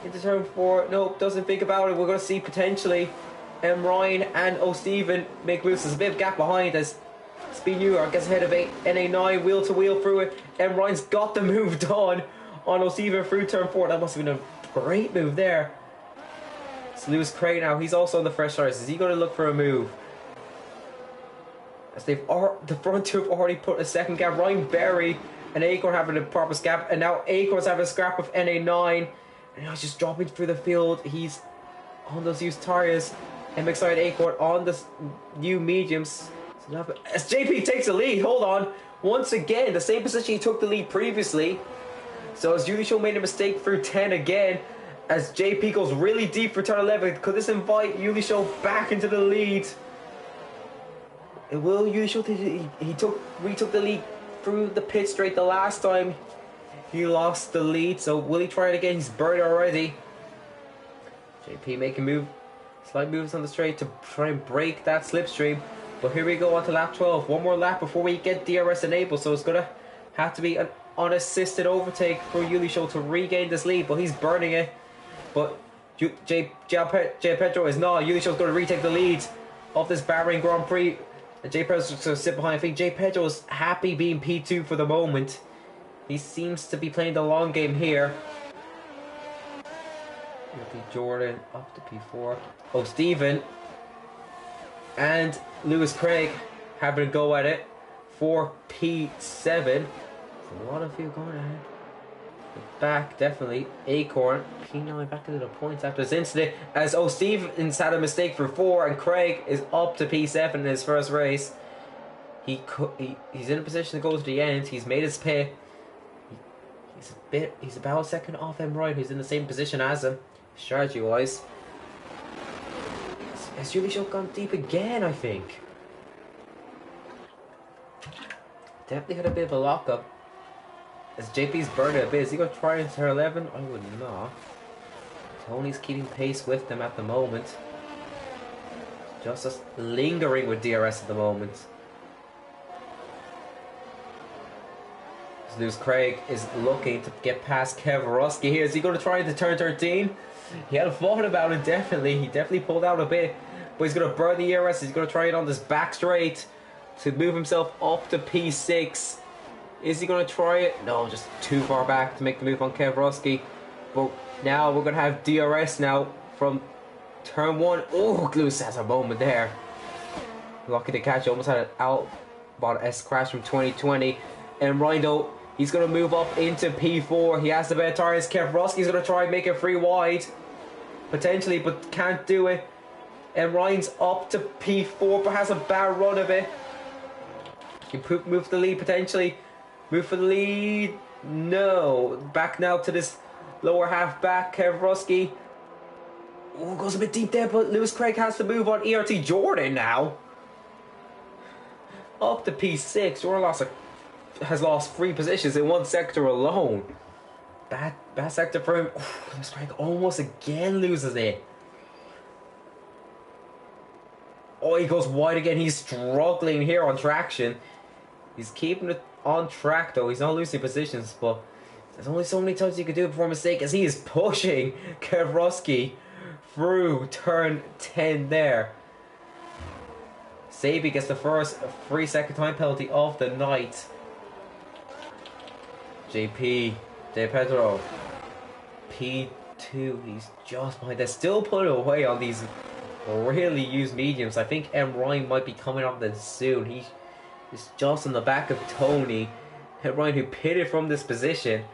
into turn 4? Nope, doesn't think about it. We're going to see potentially Ryan and O'Steven make moves. There's a bit of gap behind as Speed New York gets ahead of NA9, wheel to wheel through it. Ryan's got the move done on O'Steven through turn 4. That must have been a great move there. It's Lewis Craig now. He's also on the fresh starters. Is he going to look for a move? As the front two have already put a second gap. Ryan Berry and Acorn having a proper scrap, and now Acorn's having a scrap of NA9. And now he's just dropping through the field. He's on those used tires. MXI and Acorn on the new mediums. As JP takes the lead, hold on. Once again, the same position he took the lead previously. So as Yulisho made a mistake through 10 again. As JP goes really deep for turn 11. Could this invite Yulisho back into the lead? It will. Yulisho, he retook the lead through the pit straight the last time he lost the lead. So will he try it again? He's burned already. JP making move. Slight moves on the straight to try and break that slipstream. But here we go on to lap 12. One more lap before we get DRS enabled. So it's going to have to be an unassisted overtake for Yulisho to regain this lead. But he's burning it. But Jay Pedro is not. Yulisho's going to retake the lead of this Bahrain Grand Prix. And Jay Pedro's just going to sit behind. I think Jay Pedro is happy being P2 for the moment. He seems to be playing the long game here. Jordan up to P4. O'Steven and Lewis Craig having a go at it for P7. A lot of you going ahead. Back, definitely. Acorn, P9 back into the points after this incident. As O'Steven's had a mistake for 4 and Craig is up to P7 in his first race. He's in a position to go to the end. He's made his pay. He's about a second off Ryan, who's in the same position as him. Strategy wise. Has Yulisho gone deep again, I think? Definitely had a bit of a lockup. As JP's burning a bit. Is he going to try into turn 11? I would not. Tony's keeping pace with them at the moment. Just lingering with DRS at the moment. Lewis Craig is looking to get past Kev Rusky here. Is he going to try into turn 13? He had a thought about it, definitely. He definitely pulled out a bit. But he's going to burn the ERS. He's going to try it on this back straight to move himself up to P6. Is he going to try it? No, just too far back to make the move on Kev Rusky. But now we're going to have DRS now from turn 1. Oh, Lewis has a moment there. Lucky to catch. Almost had an Outbot S crash from 2020. And Rindo, he's going to move up into P4. He has the better tires. Kev Rusky's going to try and make it free wide. Potentially, but can't do it. And Ryan's up to P4, but has a bad run of it. He can move the lead potentially. Move for the lead. No. Back now to this lower half back. Kev Rusky. Oh, goes a bit deep there, but Lewis Craig has to move on ERT Jordan now. Up to P6. Jordan has lost 3 positions in one sector alone. Bad sector for him. Lewis Craig almost again loses it. Oh, he goes wide again. He's struggling here on traction. He's keeping it on track though. He's not losing positions, but there's only so many times you can do it before a mistake as he is pushing Kev Rusky through turn 10 there. Sabi gets the first 3-second time penalty of the night. Jay Pedro, P2, he's just behind. They're still putting away on these really used mediums. I think Ryan might be coming off this soon. He's just on the back of Tony. Ryan, who pitted from this position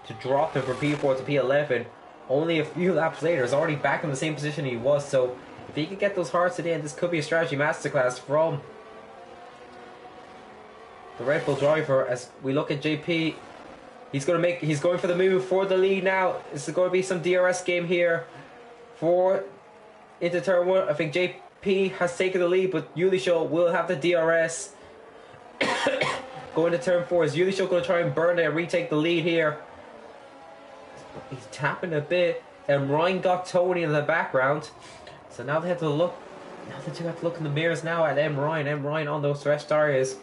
to drop him from P4 to P11 only a few laps later, is already back in the same position he was. So if he could get those hearts at the end, this could be a strategy masterclass from the Red Bull driver. As we look at JP, he's going for the move for the lead now. Is there going to be some DRS game here for into turn 1? I think JP has taken the lead, but Yulisho will have the DRS. Going to turn 4. Is Yulisho going to try and burn it and retake the lead here? He's tapping a bit. And Ryan got Tony in the background. So now they have to look. Now the two have to look in the mirrors now at M. Ryan. M. Ryan on those rest areas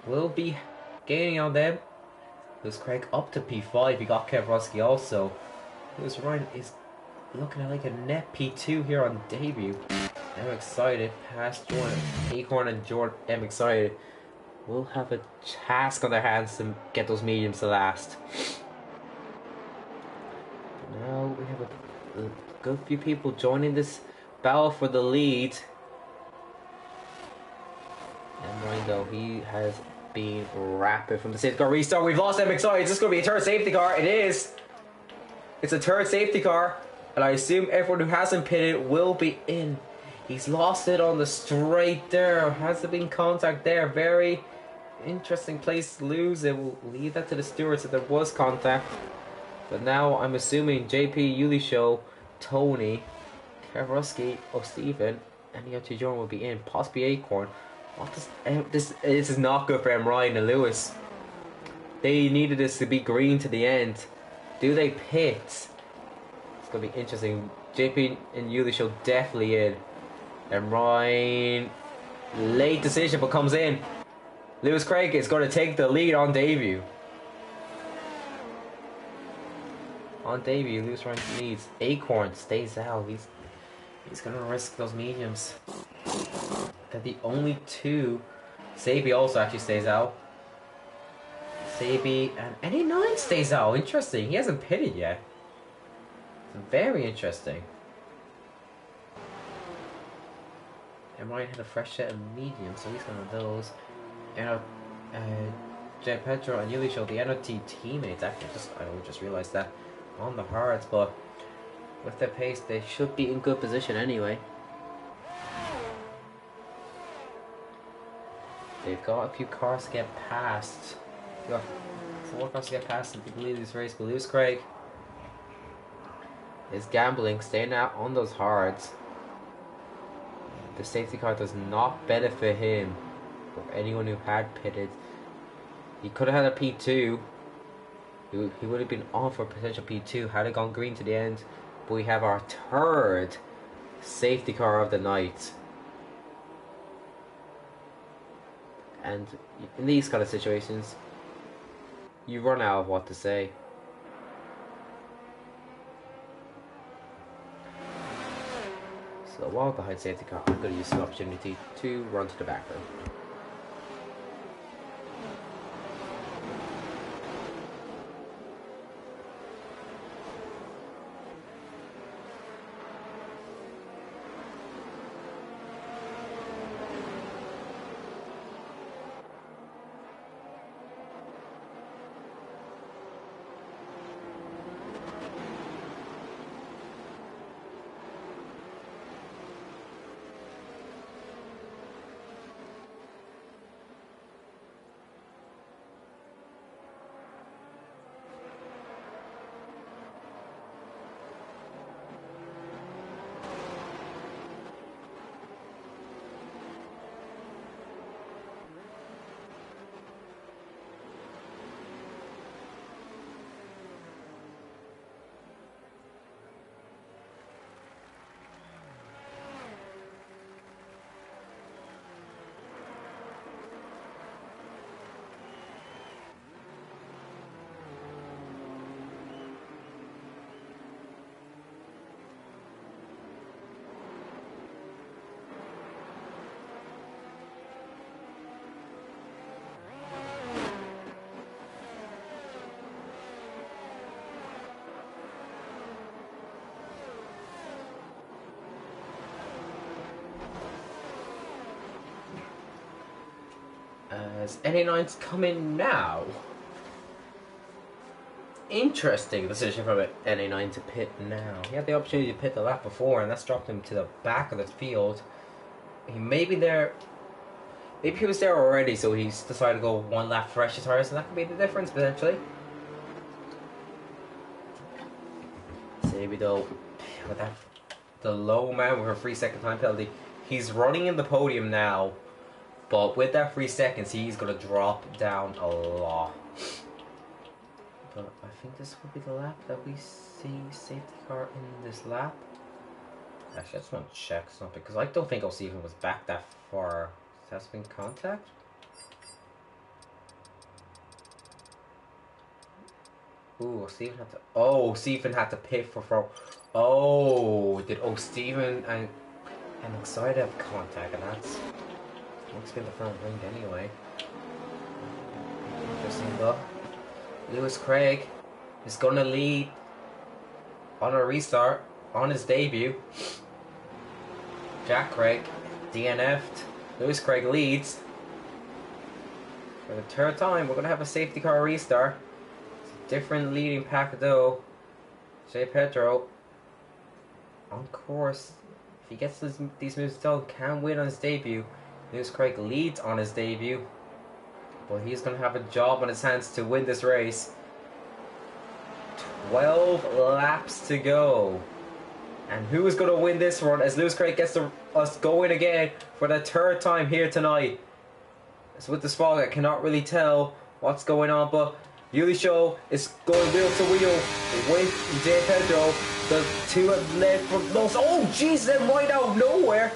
will be gaining on them. Lewis Craig up to P5. He got Kevrosky also. Lewis Ryan is looking at like a net P2 here on debut. I'm excited. Past Jordan Acorn and Jordan M. excited. Will have a task on their hands to get those mediums to last. Now we have a good few people joining this battle for the lead. And right though, he has been rapid from the safety car restart. We've lost MXI. Is this going to be a third safety car? It is. It's a third safety car. And I assume everyone who hasn't pitted will be in. He's lost it on the straight there. Has there been contact there? Very interesting place to lose it. We'll leave that to the stewards if there was contact. But now I'm assuming JP, Yulisho, Tony, Kevrosky, O'Steven, and Yoti Jordan will be in. Possibly Acorn. What does this is not good for M. Ryan and Lewis. They needed this to be green to the end. Do they pit? It's gonna be interesting. JP and Yulisho definitely in. M. Ryan, late decision but comes in. Lewis Craig is going to take the lead on debut. On debut, Lewis Ryan leads. Acorn stays out. He's going to risk those mediums. They're the only two. Sabi also actually stays out. Sabi and NA9 stays out. Interesting. He hasn't pitted yet. Very interesting. And Ryan had a fresh set of mediums, so he's one of those. Jay Pedro and Yulisho, the NOT teammates, actually, I just realised that on the hards, but with their pace, they should be in good position anyway. They've got a few cars to get past. They've got 4 cars to get past and people lead this race, but Lewis Craig is gambling, staying out on those hards. The safety car does not benefit him or anyone who had pitted. He could have had a P2. He would have been on for a potential P2 had it gone green to the end. But we have our third safety car of the night. And in these kind of situations, you run out of what to say. So while behind safety car, I'm going to use the opportunity to run to the back room. As NA9's coming now. Interesting decision from NA9 to pit now. He had the opportunity to pit the lap before, and that's dropped him to the back of the field. He may be there. Maybe he was there already, so he's decided to go 1 lap fresh as tires, and that could be the difference potentially. Sabi though, with that the low man with a 3-second time penalty. He's running in the podium now, but with that 3 seconds, he's going to drop down a lot. But I think this will be the lap that we see safety car in this lap. Actually, I just want to check something, because I don't think O'Stephen was back that far. Has that been contact? Ooh, O'Stephen had to pit for. Oh, did O'Stephen and Excited have contact, and that's looks been the front ring anyway. Interesting though. Lewis Craig is gonna lead on a restart on his debut. Jack Craig DNF'd. Lewis Craig leads for the third time. We're gonna have a safety car restart. It's a different leading pack though. Jay Pedro on course. If he gets these moves done, can win on his debut. Lewis Craig leads on his debut, but he's going to have a job on his hands to win this race. 12 laps to go. And who is going to win this run as Lewis Craig gets us going again for the third time here tonight? So with the fog, I cannot really tell what's going on, but Yuli Show is going wheel to wheel with Jay Pedro. The two have led from those. Oh, jeez, then right out of nowhere.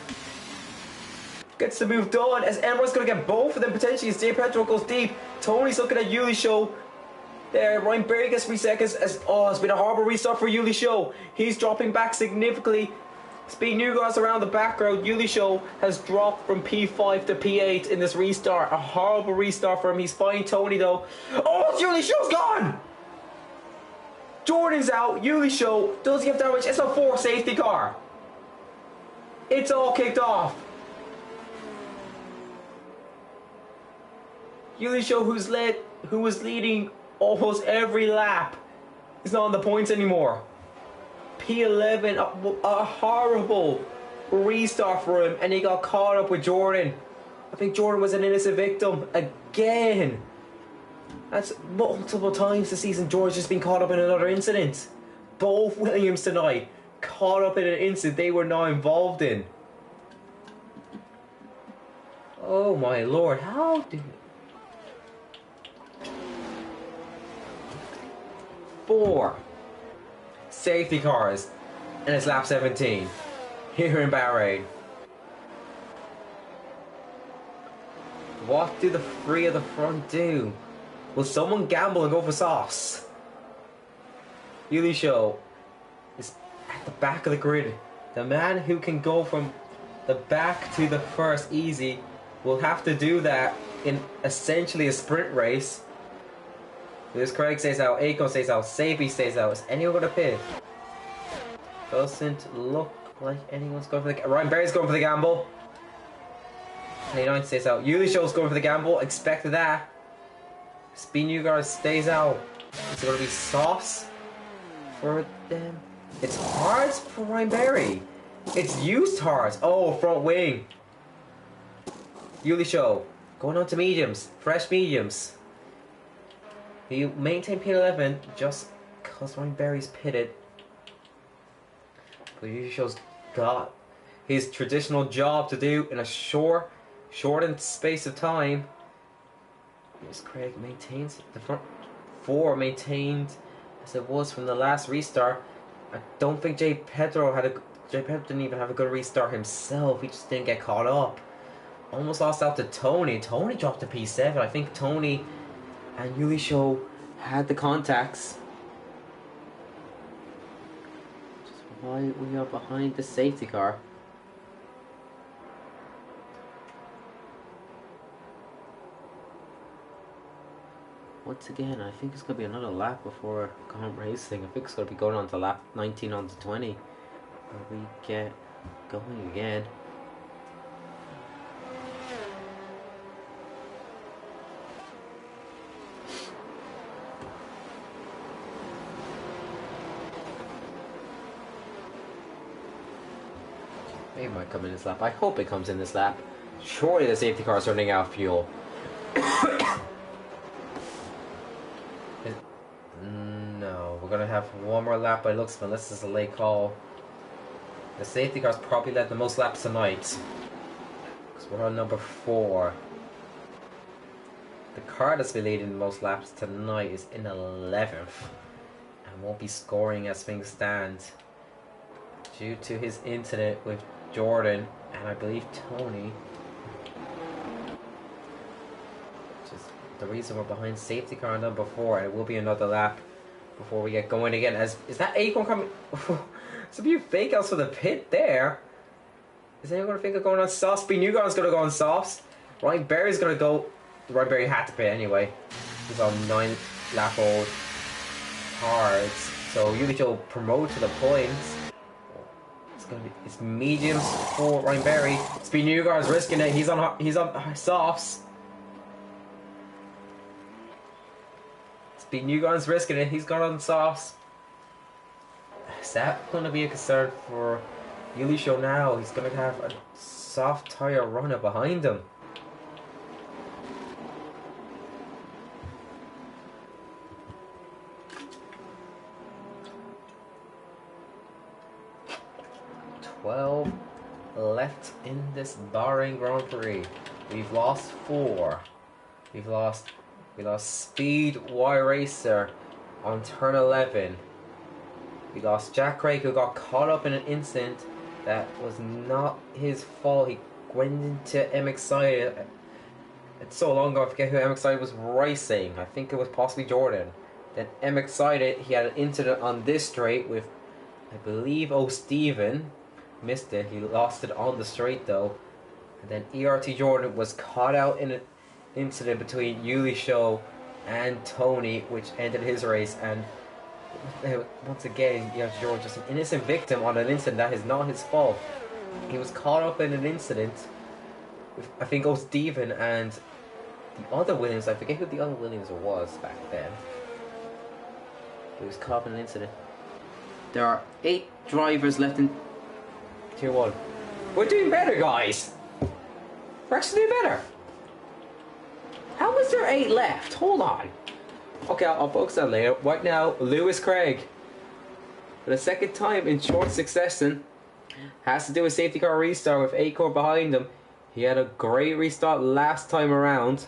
Gets the move done as Emmer's going to get both of them potentially as Jay Pedro goes deep. Tony's looking at Yuli Show. There, Ryan Berry gets 3 seconds as it's been a horrible restart for Yuli Show. He's dropping back significantly. Speed new guys around the background. Yuli Show has dropped from P5 to P8 in this restart. A horrible restart for him. He's fine Tony though. Oh, Yuli Show's gone! Jordan's out. Yuli Show does he have damage? It's a 4 safety car. It's all kicked off. Yuli Show, who was leading almost every lap, is not on the points anymore. P11, a horrible restart for him, and he got caught up with Jordan. I think Jordan was an innocent victim again. That's multiple times this season George has been caught up in another incident. Both Williams tonight caught up in an incident they were not involved in. Oh my lord, how did... 4 safety cars and it's lap 17 here in Bahrain. What do the 3 of the front do? Will someone gamble and go for sauce? Yuli Show is at the back of the grid. The man who can go from the back to the first easy will have to do that in essentially a sprint race. Lewis Craig stays out, Aiko stays out, Sabi stays out. Is anyone going to pit? Doesn't look like anyone's going for the... Ryan Berry's going for the gamble. 29 stays out. Yuli Show's going for the gamble. Expected that. Speed Newgard stays out. Is it going to be sauce for them? It's hards for Ryan Berry. It's used hards. Oh, front wing. Yuli Show going on to mediums. Fresh mediums. He maintained P11 just because Ryan Berry's pitted. But Yuli Show's got his traditional job to do in a shortened space of time. Here's Craig maintains the front 4 maintained as it was from the last restart. I don't think Jay Pedro didn't even have a good restart himself. He just didn't get caught up. Almost lost out to Tony. Tony dropped to P7. I think Tony and Yuli Show had the contacts. Just why we are behind the safety car. Once again, I think it's going to be another lap before gone racing. I think it's going to be going on to lap 19 on to 20 where we get going again. It might come in this lap. I hope it comes in this lap. Surely the safety car is running out of fuel. No, we're gonna have one more lap by looks, unless this is a late call. The safety car's probably led the most laps tonight. Because we're on number 4. The car that's been leading the most laps tonight is in 11th. And won't be scoring as things stand. Due to his incident with Jordan and I believe Tony. Which is the reason we're behind safety car number 4. And it will be another lap before we get going again. Is that Acorn coming? It's a few fake outs for the pit there. Is anyone going to think of going on softs? Speed Newgarden's going to go on softs. Ryan Berry's going to go. Ryan Berry had to pit anyway. He's on 9 lap old hards. So Yulich will promote to the points. It's mediums for Ryan Berry. Speed Newgarden's risking it. He's on softs. Speed Newgarden's risking it. He's gone on softs. Is that going to be a concern for Yulich now? He's going to have a soft tyre runner behind him. Left in this Bahrain Grand Prix. We've lost 4. We lost Speed Y Racer on turn 11. We lost Jack Craig, who got caught up in an incident that was not his fault. He went into M Excited. It's so long ago, I forget who M Excited was racing. I think it was possibly Jordan. Then M Excited, he had an incident on this straight with, I believe, O'Steven. Missed it. He lost it on the straight though. And then ERT Jordan was caught out in an incident between Yuli Show and Tony, which ended his race. And once again, ERT Jordan just an innocent victim on an incident that is not his fault. He was caught up in an incident with, I think, O'Steven and the other Williams. I forget who the other Williams was back then. He was caught up in an incident. There are 8 drivers left in Tier 1. We're doing better, guys. We're actually doing better. How is there 8 left? Hold on. Okay, I'll focus on that later. Right now, Lewis Craig, for the second time in short succession, has to do a safety car restart with Acorn behind him. He had a great restart last time around.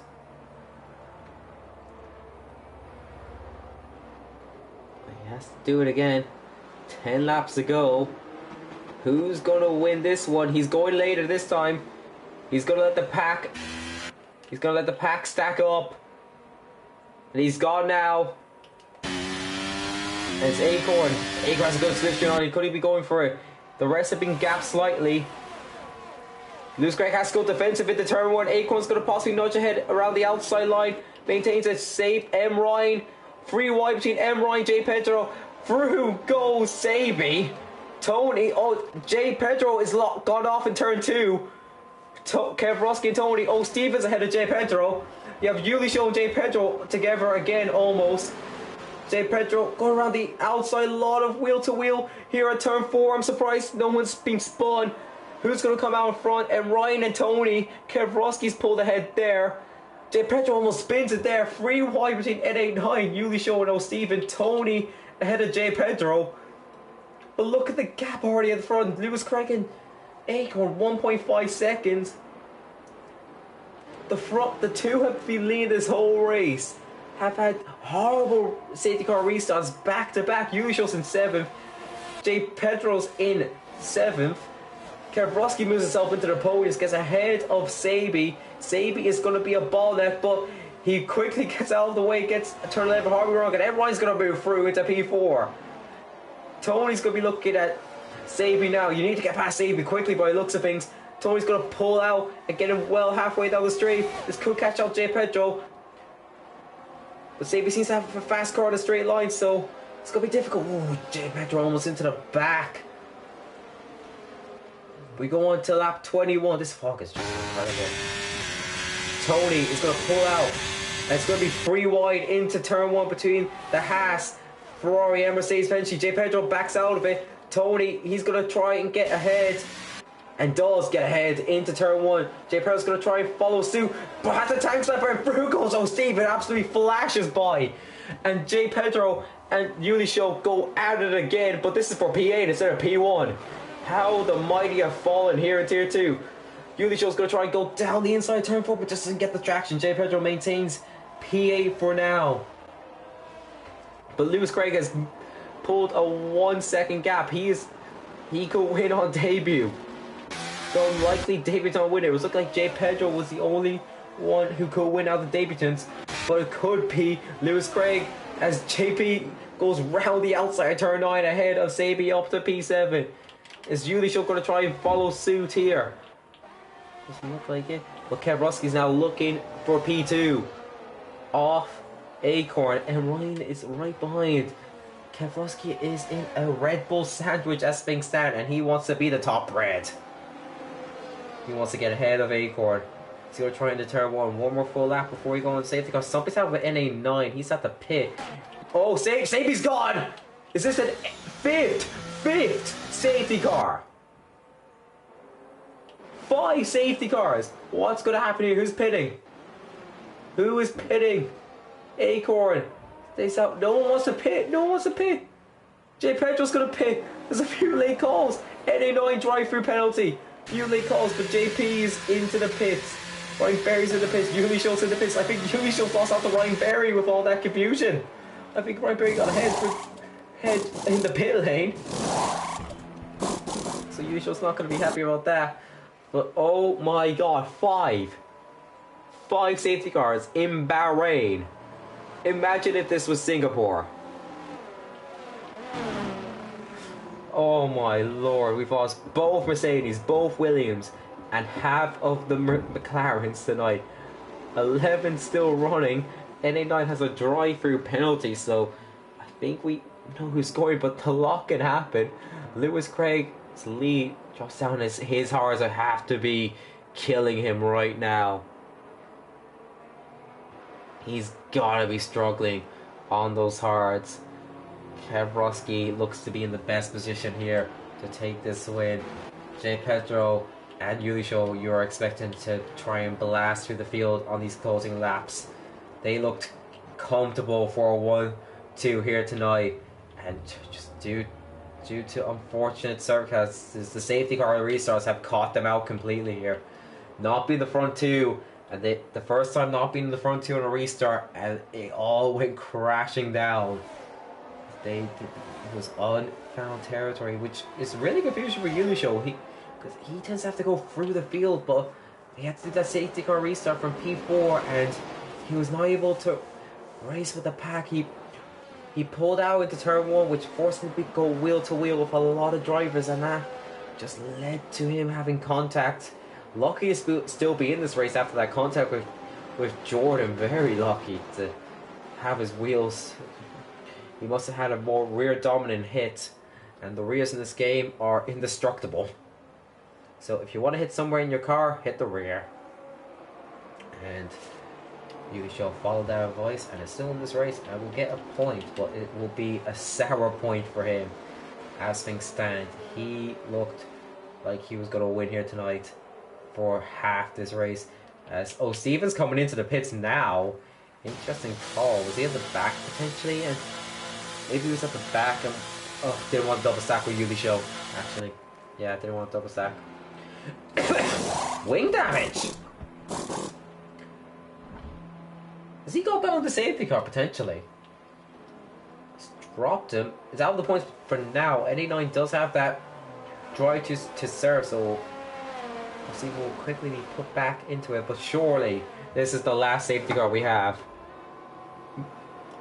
He has to do it again. 10 laps to go. Who's gonna win this one? He's going later this time. He's gonna let the pack stack up. And he's gone now. And it's Acorn. Acorn has a good slipstream on. He couldn't be going for it. The rest have been gapped slightly. Lewis Craig has to go defensive into turn 1. Acorn's gonna possibly nudge ahead around the outside line. Maintains a safe M Ryan. Free wide between M Ryan, J Pedro. Through goes Sabi. Tony, J Pedro is gone off in turn 2. Kev Roski and Tony. Stevens ahead of J Pedro. You have Yuli Show and J Pedro together again almost. J Pedro going around the outside, a lot of wheel to wheel here at turn 4. I'm surprised no one's been spun. Who's going to come out in front? And Ryan and Tony. Kev Roski's pulled ahead there. J Pedro almost spins it there. Free wide between N89, Yuli Show and O'Steven. Tony ahead of J Pedro. But look at the gap already at the front. Lewis Craig and Acorn, 1.5 seconds. The two have been leading this whole race. Have had horrible safety car restarts back to back. Usuals in 7th. J Pedro's in 7th. Kevroski moves himself into the podium, gets ahead of Sabi. Sabi is going to be a bottleneck, but he quickly gets out of the way, gets a turn 11 Harvey wrong, and everyone's going to move through into P4. Tony's going to be looking at Sabi now. You need to get past Sabi quickly by the looks of things. Tony's going to pull out and get him well halfway down the straight. This could catch up J Pedro. But Sabi seems to have a fast car on a straight line, so it's going to be difficult. Ooh, J Pedro almost into the back. We go on to lap 21. This fog is just incredible. Tony is going to pull out. And it's going to be free wide into turn 1 between the Haas, Ferrari and Mercedes-Benz. J Pedro backs out of it. Tony, he's going to try and get ahead. And does get ahead into turn 1. J Pedro's going to try and follow suit. But has a tank slapper and through goes O'Steven. Absolutely flashes by. And J Pedro and Yuli Show go at it again. But this is for P8 instead of P1. How the mighty have fallen here in Tier 2. Ulishow's going to try and go down the inside turn 4, but just doesn't get the traction. J. Pedro maintains P8 for now. But Lewis Craig has pulled a 1 second gap. He could win on debut. The unlikely debutant winner. It was looking like J. Pedro was the only one who could win out the debutants, but it could be Lewis Craig as JP goes round the outside turn 9 ahead of Sabi up to P7. Is Ulishow going to try and follow suit here? Doesn't look like it. But Kevroski's now looking for P2. Off Acorn, and Ryan is right behind. Kevroski is in a Red Bull sandwich as Spinks down, and he wants to be the top red. He wants to get ahead of Acorn. He's going to try into turn 1. One more full lap before we go on safety car. Something's out with NA9. He's at the pit. Oh, safety's gone! Is this a fifth safety car? 5 safety cars. What's going to happen here? Who's pitting? Who is pitting? Acorn. No one wants to pit. No one wants to pit. J. Pedro's going to pit. There's a few late calls. NA9 drive-through penalty. Few late calls, but JP's into the pits. Ryan Berry's in the pits. Ulishow's in the pits. I think Ulishow's lost out to Ryan Berry with all that confusion. I think Ryan Berry got head in the pit lane. So Ulishow's not going to be happy about that. But oh my god, 5 safety cars in Bahrain. Imagine if this was Singapore. Oh my lord, we've lost both Mercedes, both Williams, and half of the McLarens tonight. 11 still running. NA9 has a drive-through penalty, so I think we know who's scoring, but the lock can happen. Lewis Craig's lead drops down as his horrors have to be killing him right now. He's gotta be struggling on those hards. Kevroski looks to be in the best position here to take this win. J. Pedro and Ulishow, you're expecting to try and blast through the field on these closing laps. They looked comfortable for a 1-2 here tonight, and just due to unfortunate circumstances, the safety car restarts have caught them out completely here. Not being the front two, and the first time not being in the front two on a restart, and it all went crashing down. It was unfound territory, which is really confusing for Ulishow. Because he tends to have to go through the field, but he had to do that safety car restart from P4, and he was not able to race with the pack. He pulled out into turn 1, which forced him to go wheel to wheel with a lot of drivers, and that just led to him having contact. Lucky to still be in this race after that contact with Jordan. Very lucky to have his wheels. He must have had a more rear dominant hit, and the rears in this game are indestructible. So if you want to hit somewhere in your car, hit the rear. And you shall follow that advice, and is still in this race and will get a point, but it will be a sour point for him as things stand. He looked like he was going to win here tonight for half this race. As Stevens coming into the pits now. Interesting call. Was he at the back potentially? And maybe he was at the back and didn't want to double stack with Ulishow. Actually, yeah, didn't want to double stack. Wing damage. Has he got down the safety car potentially? It's dropped him. It's out of the points for now. NA9 does have that drive to serve, so we'll see if we'll quickly be put back into it. But surely this is the last safety car we have.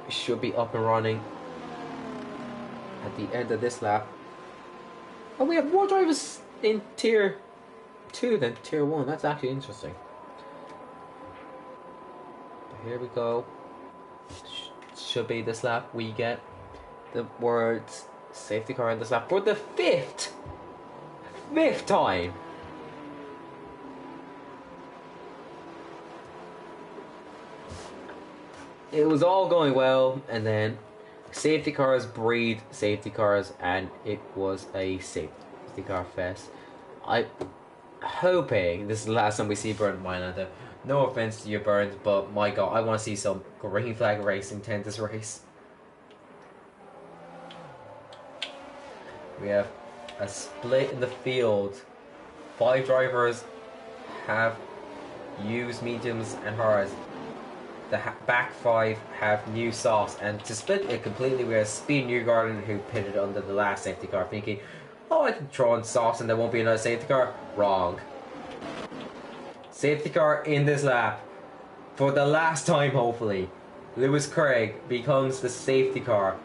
It should be up and running at the end of this lap. Oh, we have more drivers in tier 2 than tier 1. That's actually interesting. But here we go. Should be this lap. We get the words safety car in this lap for the fifth time. It was all going well, and then safety cars breed safety cars, and it was a safety car fest. I'm hoping this is the last time we see Burnt Mailander. No offense to you, Burnt, but my god, I want to see some green flag racing tend this race. We have a split in the field. 5 drivers have used mediums and hards. The back 5 have new softs, and to split it completely, we have Speed Newgarden, who pitted under the last safety car, thinking, oh, I can throw in softs and there won't be another safety car. Wrong. Safety car in this lap. For the last time, hopefully. Lewis Craig becomes the safety car.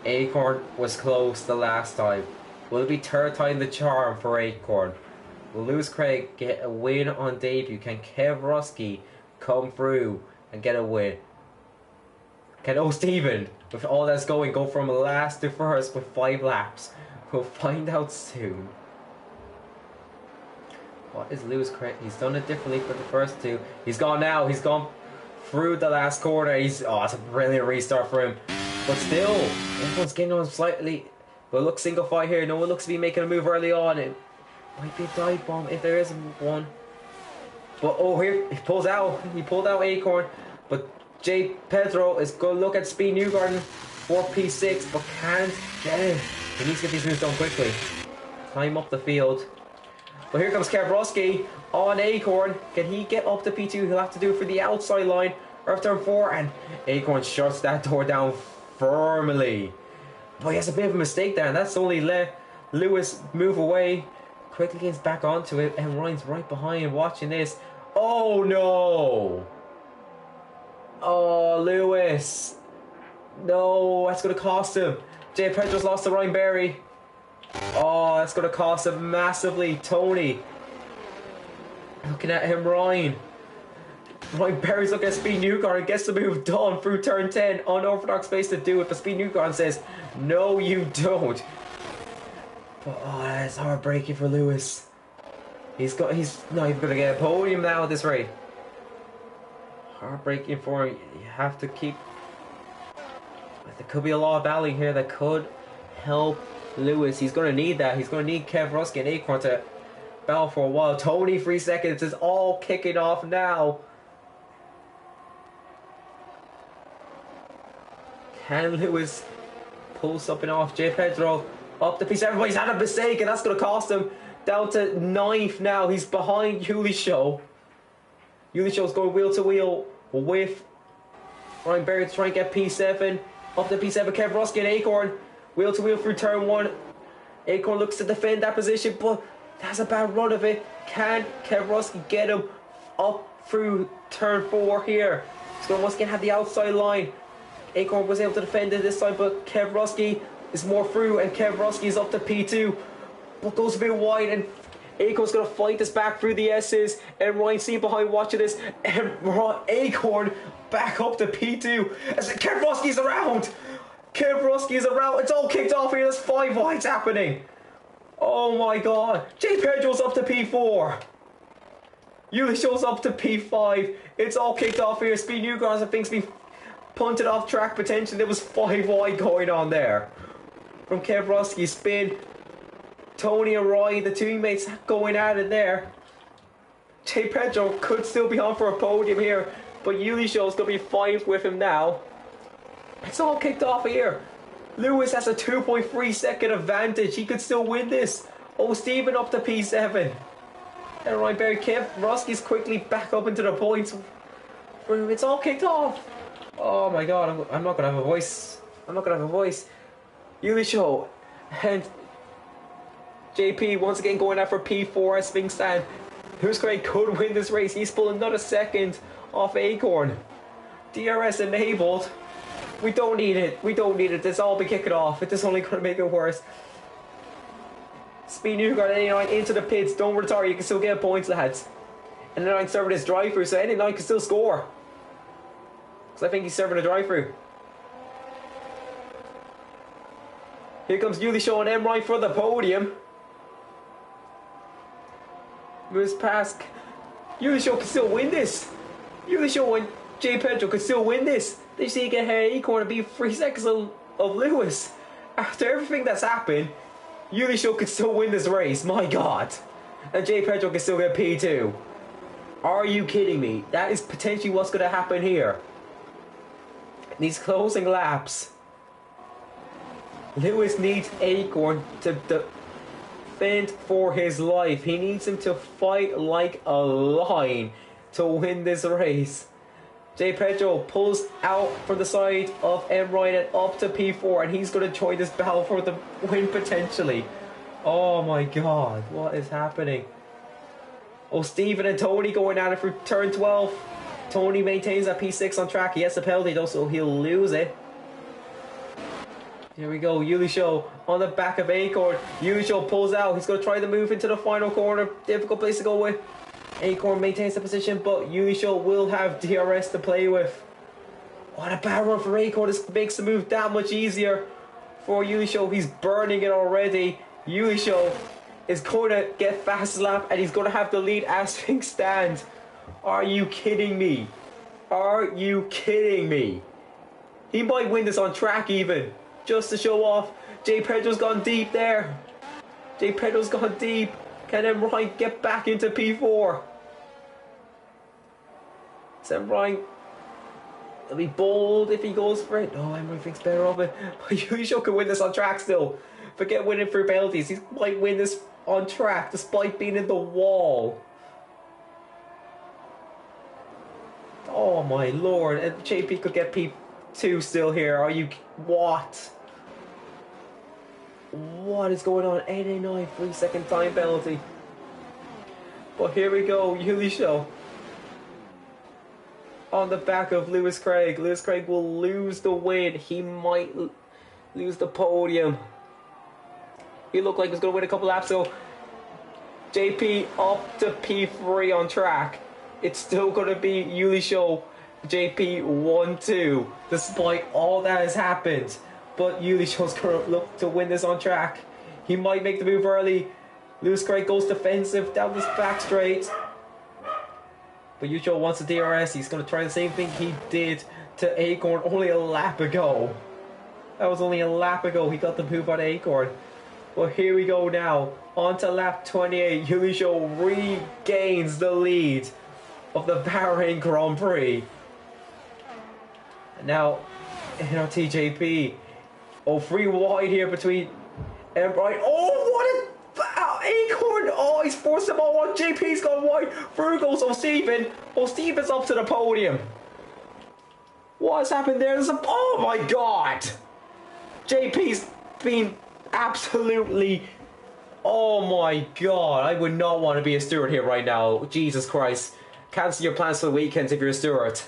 Acorn was close the last time. Will it be third time the charm for Acorn? Will Lewis Craig get a win on debut? Can Kev Rusky come through and get a win? Can O'Stephen, with all that's going, go from last to first with 5 laps? We'll find out soon. What is Lewis Craig? He's done it differently for the first 2. He's gone now. He's gone through the last corner. It's a brilliant restart for him. But still, everyone's getting on slightly. But look, single file here. No one looks to be making a move early on. It might be a dive bomb if there is one. But oh, here he pulls out. He pulled out Acorn. But J. Pedro is going to look at Speed Newgarden for P6, but can't get him. He needs to get these moves done quickly. Climb up the field. But here comes Kevroski on Acorn. Can he get up to P2? He'll have to do it for the outside line of turn 4, and Acorn shuts that door down firmly. But he has a bit of a mistake there, and that's only let Lewis move away. Quickly gets back onto it, and Ryan's right behind watching this. Oh no! Oh, Lewis. No, that's going to cost him. Jay Pedro's lost to Ryan Berry. Oh, that's going to cost him massively. Tony. Looking at him, Ryan. Ryan Berry's looking at Speed Newgarden. Gets the move done through turn 10. Unorthodox space to do it. But Speed Newgarden says, no, you don't. But oh, that's heartbreaking for Lewis. He's not even going to get a podium now at this rate. Heartbreaking for him. You have to keep. There could be a lot of battling here that could help Lewis. He's going to need that. He's going to need Kev Rusky and Acorn to battle for a while. Tony, 3 seconds is all kicking off now. Can Lewis pull something off? J. Pedro up the piece. Everybody's had a mistake, and that's going to cost him. Down to 9th now. He's behind Yulisho. Yulishow's going wheel to wheel with Ryan Berry to try and get P7. Up to P7, Kev Rusky and Acorn. Wheel to wheel through turn 1. Acorn looks to defend that position, but that's a bad run of it. Can Kev Rusky get him up through turn 4 here? He's going to once again have the outside line. Acorn was able to defend it this time, but Kev Rusky is more through, and Kev Rusky is up to P2. But goes a bit wide, and Acorn's going to fight this back through the S's. And Ryan C behind watching this. And Acorn back up to P2. As Kev Rusky's around. Kev Rusky is around. It's all kicked off here. There's 5 wides happening. Oh my god. J. Pedro's up to P4. Yulisho's up to P5. It's all kicked off here. Speed Newgarden, I think's been punted off track potentially. There was 5 wide going on there. From Kev Rusky. Spin. Tony and Ryan, the teammates going at it there. J. Pedro could still be on for a podium here, but Yulisho's going to be 5 with him now. It's all kicked off here. Lewis has a 2.3 second advantage. He could still win this. Oh, Stephen up to P7. And Ryan Berry, Kev Rusky's quickly back up into the points. It's all kicked off. Oh my god, I'm not going to have a voice. I'm not going to have a voice. Yulisho and JP once again going out for P4 as things stand. Lewis Craig could win this race. He's pulling another second off Acorn. DRS enabled. We don't need it. We don't need it. This all be kicking off. It's only going to make it worse. Speed Newgarden 89 into the pits. Don't retire. You can still get points, lads. And 89 serving his drive-through, so 89 can still score. Because I think he's serving a drive-through. Here comes Yulisho and Emrine for the podium. Moves past. Yulisho can still win this. Yulisho and J. Pedro could still win this. They see get ahead Acorn and be 3 seconds of Lewis. After everything that's happened, Yulisho could still win this race. My god. And J. Pedro can still get P2. Are you kidding me? That is potentially what's going to happen here. These closing laps. Lewis needs Acorn to defend for his life. He needs him to fight like a lion to win this race. J. Pedro pulls out from the side of M. Ryan and up to P4, and he's going to join this battle for the win potentially. Oh my god, what is happening? Oh, Stephen and Tony going at it for turn 12. Tony maintains that P6 on track. He has the penalty though, so he'll lose it. Here we go, Yulisho on the back of Acorn. Yulisho pulls out. He's going to try to move into the final corner. Difficult place to go with. Acorn maintains the position, but Yulisho will have DRS to play with. What a bad run for Acorn. This makes the move that much easier for Yulisho. He's burning it already. Yulisho is going to get fast lap, and he's going to have the lead as things stand. Are you kidding me? Are you kidding me? He might win this on track even, just to show off. J. Pedro's gone deep there. J. Pedro's gone deep. Can Ryan get back into P4? Sam Ryan will be bold if he goes for it. No, Emery thinks better of it. But Yulisho can win this on track still. Forget winning through penalties. He might win this on track despite being in the wall. Oh my lord. And JP could get P2 still here. Are you... What? What is going on? 889, 3-second time penalty. But here we go, Yulisho on the back of Lewis Craig. Lewis Craig will lose the win. He might lose the podium. He looked like he was going to win a couple laps, so JP up to P3 on track. It's still going to be Yulisho, JP 1-2, despite all that has happened. But Yulisho's going to look to win this on track. He might make the move early. Lewis Craig goes defensive down this back straight. But Yulisho wants a DRS. He's going to try the same thing he did to Acorn only a lap ago. That was only a lap ago. He got the move on Acorn. Well, here we go now. On to lap 28. Yulisho regains the lead of the Bahrain Grand Prix. And now, NRTJP. Oh, free wide here between Bright. Oh, what a Acorn! Oh, he's forced them all on. JP's gone wide. Through goes O'Stephen. O'Stephen's up to the podium. What has happened there? Oh my god! JP's been absolutely... Oh my god. I would not want to be a steward here right now. Jesus Christ. Cancel your plans for the weekends if you're a steward.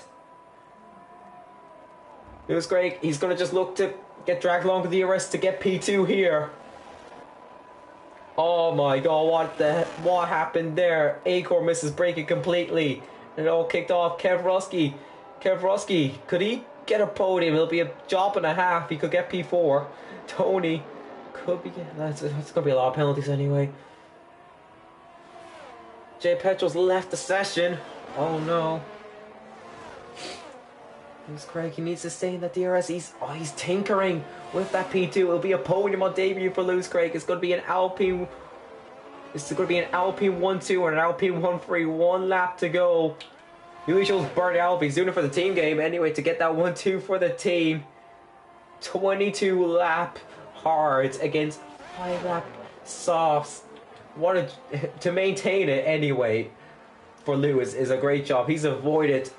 It was great. He's going to just look to get dragged along with the DRS to get P2 here. Oh my god, what happened there? Acorn misses braking completely. And it all kicked off. Kev Roski, could he get a podium? It'll be a job and a half. He could get P4. Tony could be... That's going to be a lot of penalties anyway. J. Petro's left the session. Oh no. Lewis Craig, he needs to stay in the DRS. He's tinkering with that P2. It'll be a podium on debut for Lewis Craig. It's going to be an Alpine. It's going to be an Alpine 1-2 and an Alpine 1-3. 1 lap to go. Yulisho's burnt out. He's doing it for the team game anyway to get that 1-2 for the team. 22 lap hards against 5 lap softs. To maintain it anyway for Lewis is a great job. He's avoided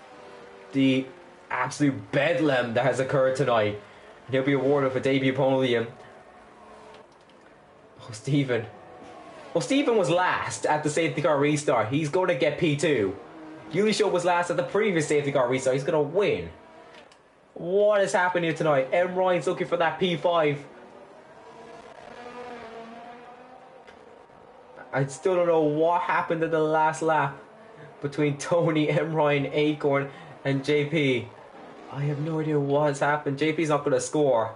the absolute bedlam that has occurred tonight. And he'll be awarded for debut podium. Oh, Stephen was last at the safety car restart. He's going to get P2. Yulisho was last at the previous safety car restart. He's going to win. What is happening here tonight? M. Ryan's looking for that P5. I still don't know what happened in the last lap between Tony, M. Ryan, Acorn, and JP. I have no idea what has happened. JP's not going to score.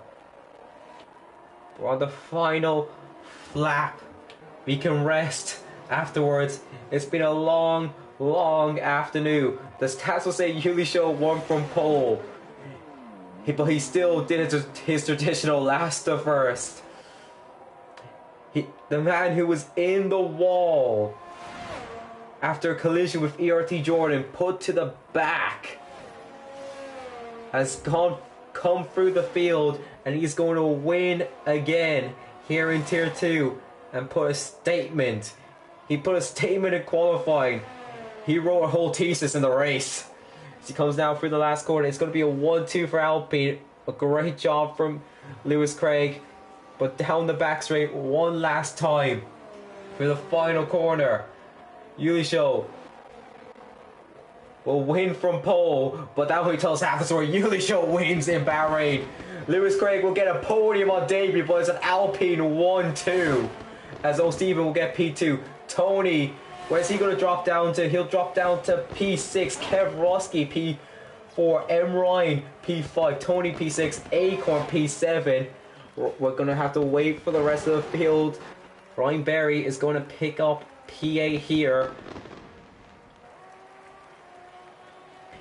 We're on the final lap. We can rest afterwards. It's been a long afternoon. The stats will say Yulisho won from pole. But he still did his traditional last to first. The man who was in the wall after a collision with ERT Jordan, put to the back, has come through the field, and he's going to win again here in Tier 2 and put a statement. He put a statement in qualifying. He wrote a whole thesis in the race. As he comes down through the last corner, it's going to be a 1-2 for Alpine. A great job from Lewis Craig. But down the back straight one last time for the final corner. Yulisho will win from pole, but that only tells half the story. Yulisho wins in Bahrain. Lewis Craig will get a podium on debut, but it's an Alpine 1-2. As O'Stephen will get P2. Tony, where's he going to drop down to? He'll drop down to P6. Kev Roski, P4. M. Ryan, P5. Tony, P6. Acorn, P7. We're going to have to wait for the rest of the field. Ryan Berry is going to pick up P8 here.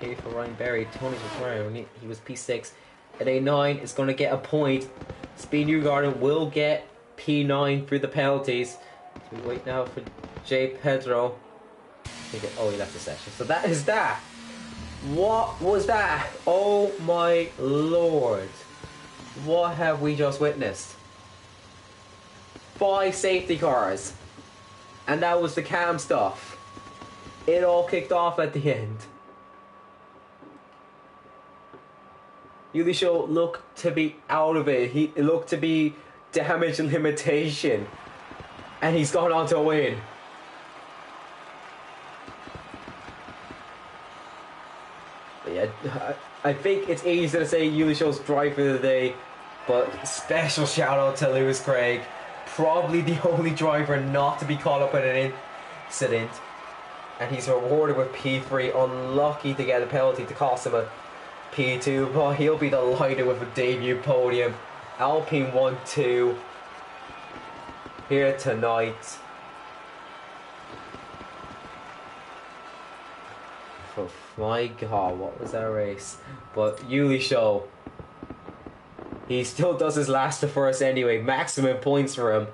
P8 for Ryan Berry. Tony's retiring. He was P6. At A9 is going to get a point. Speed Newgarden will get P9 through the penalties. So we wait now for J. Pedro. Oh, he left the session. So that is that. What was that? Oh my lord. What have we just witnessed? 5 safety cars. And that was the cam stuff. It all kicked off at the end. Yulisho looked to be out of it. He looked to be damage limitation. And he's gone on to win. But yeah, I think it's easy to say Yulisho's driver of the day. But special shout out to Lewis Craig. Probably the only driver not to be caught up in an incident. And he's rewarded with P3. Unlucky to get a penalty to cost him a P2, but he'll be delighted with a debut podium. Alpine 1-2 here tonight. Oh my god, what was that race? But Yulisho, he still does his last to first anyway. Maximum points for him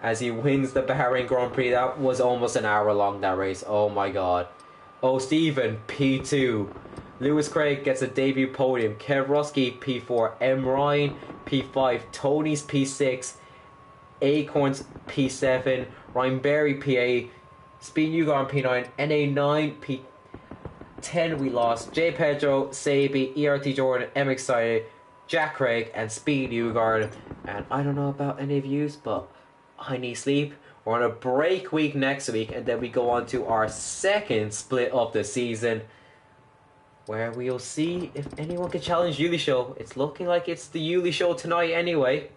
as he wins the Bahrain Grand Prix. That was almost an hour long, that race. Oh my god. Oh, Stephen, P2. Lewis Craig gets a debut podium. Kev Roski, P4. M. Ryan, P5. Tony's P6. Acorn's P7. Ryan Berry, P8. Speed Newgarden, P9. NA9, P10 we lost. J. Pedro, Sabi, ERT Jordan, M. Excited, Jack Craig, and Speed Newgarden. And I don't know about any of yous, but I need sleep. We're on a break week next week, and then we go on to our second split of the season, where we'll see if anyone can challenge Yulisho. It's looking like it's the Yulisho tonight anyway.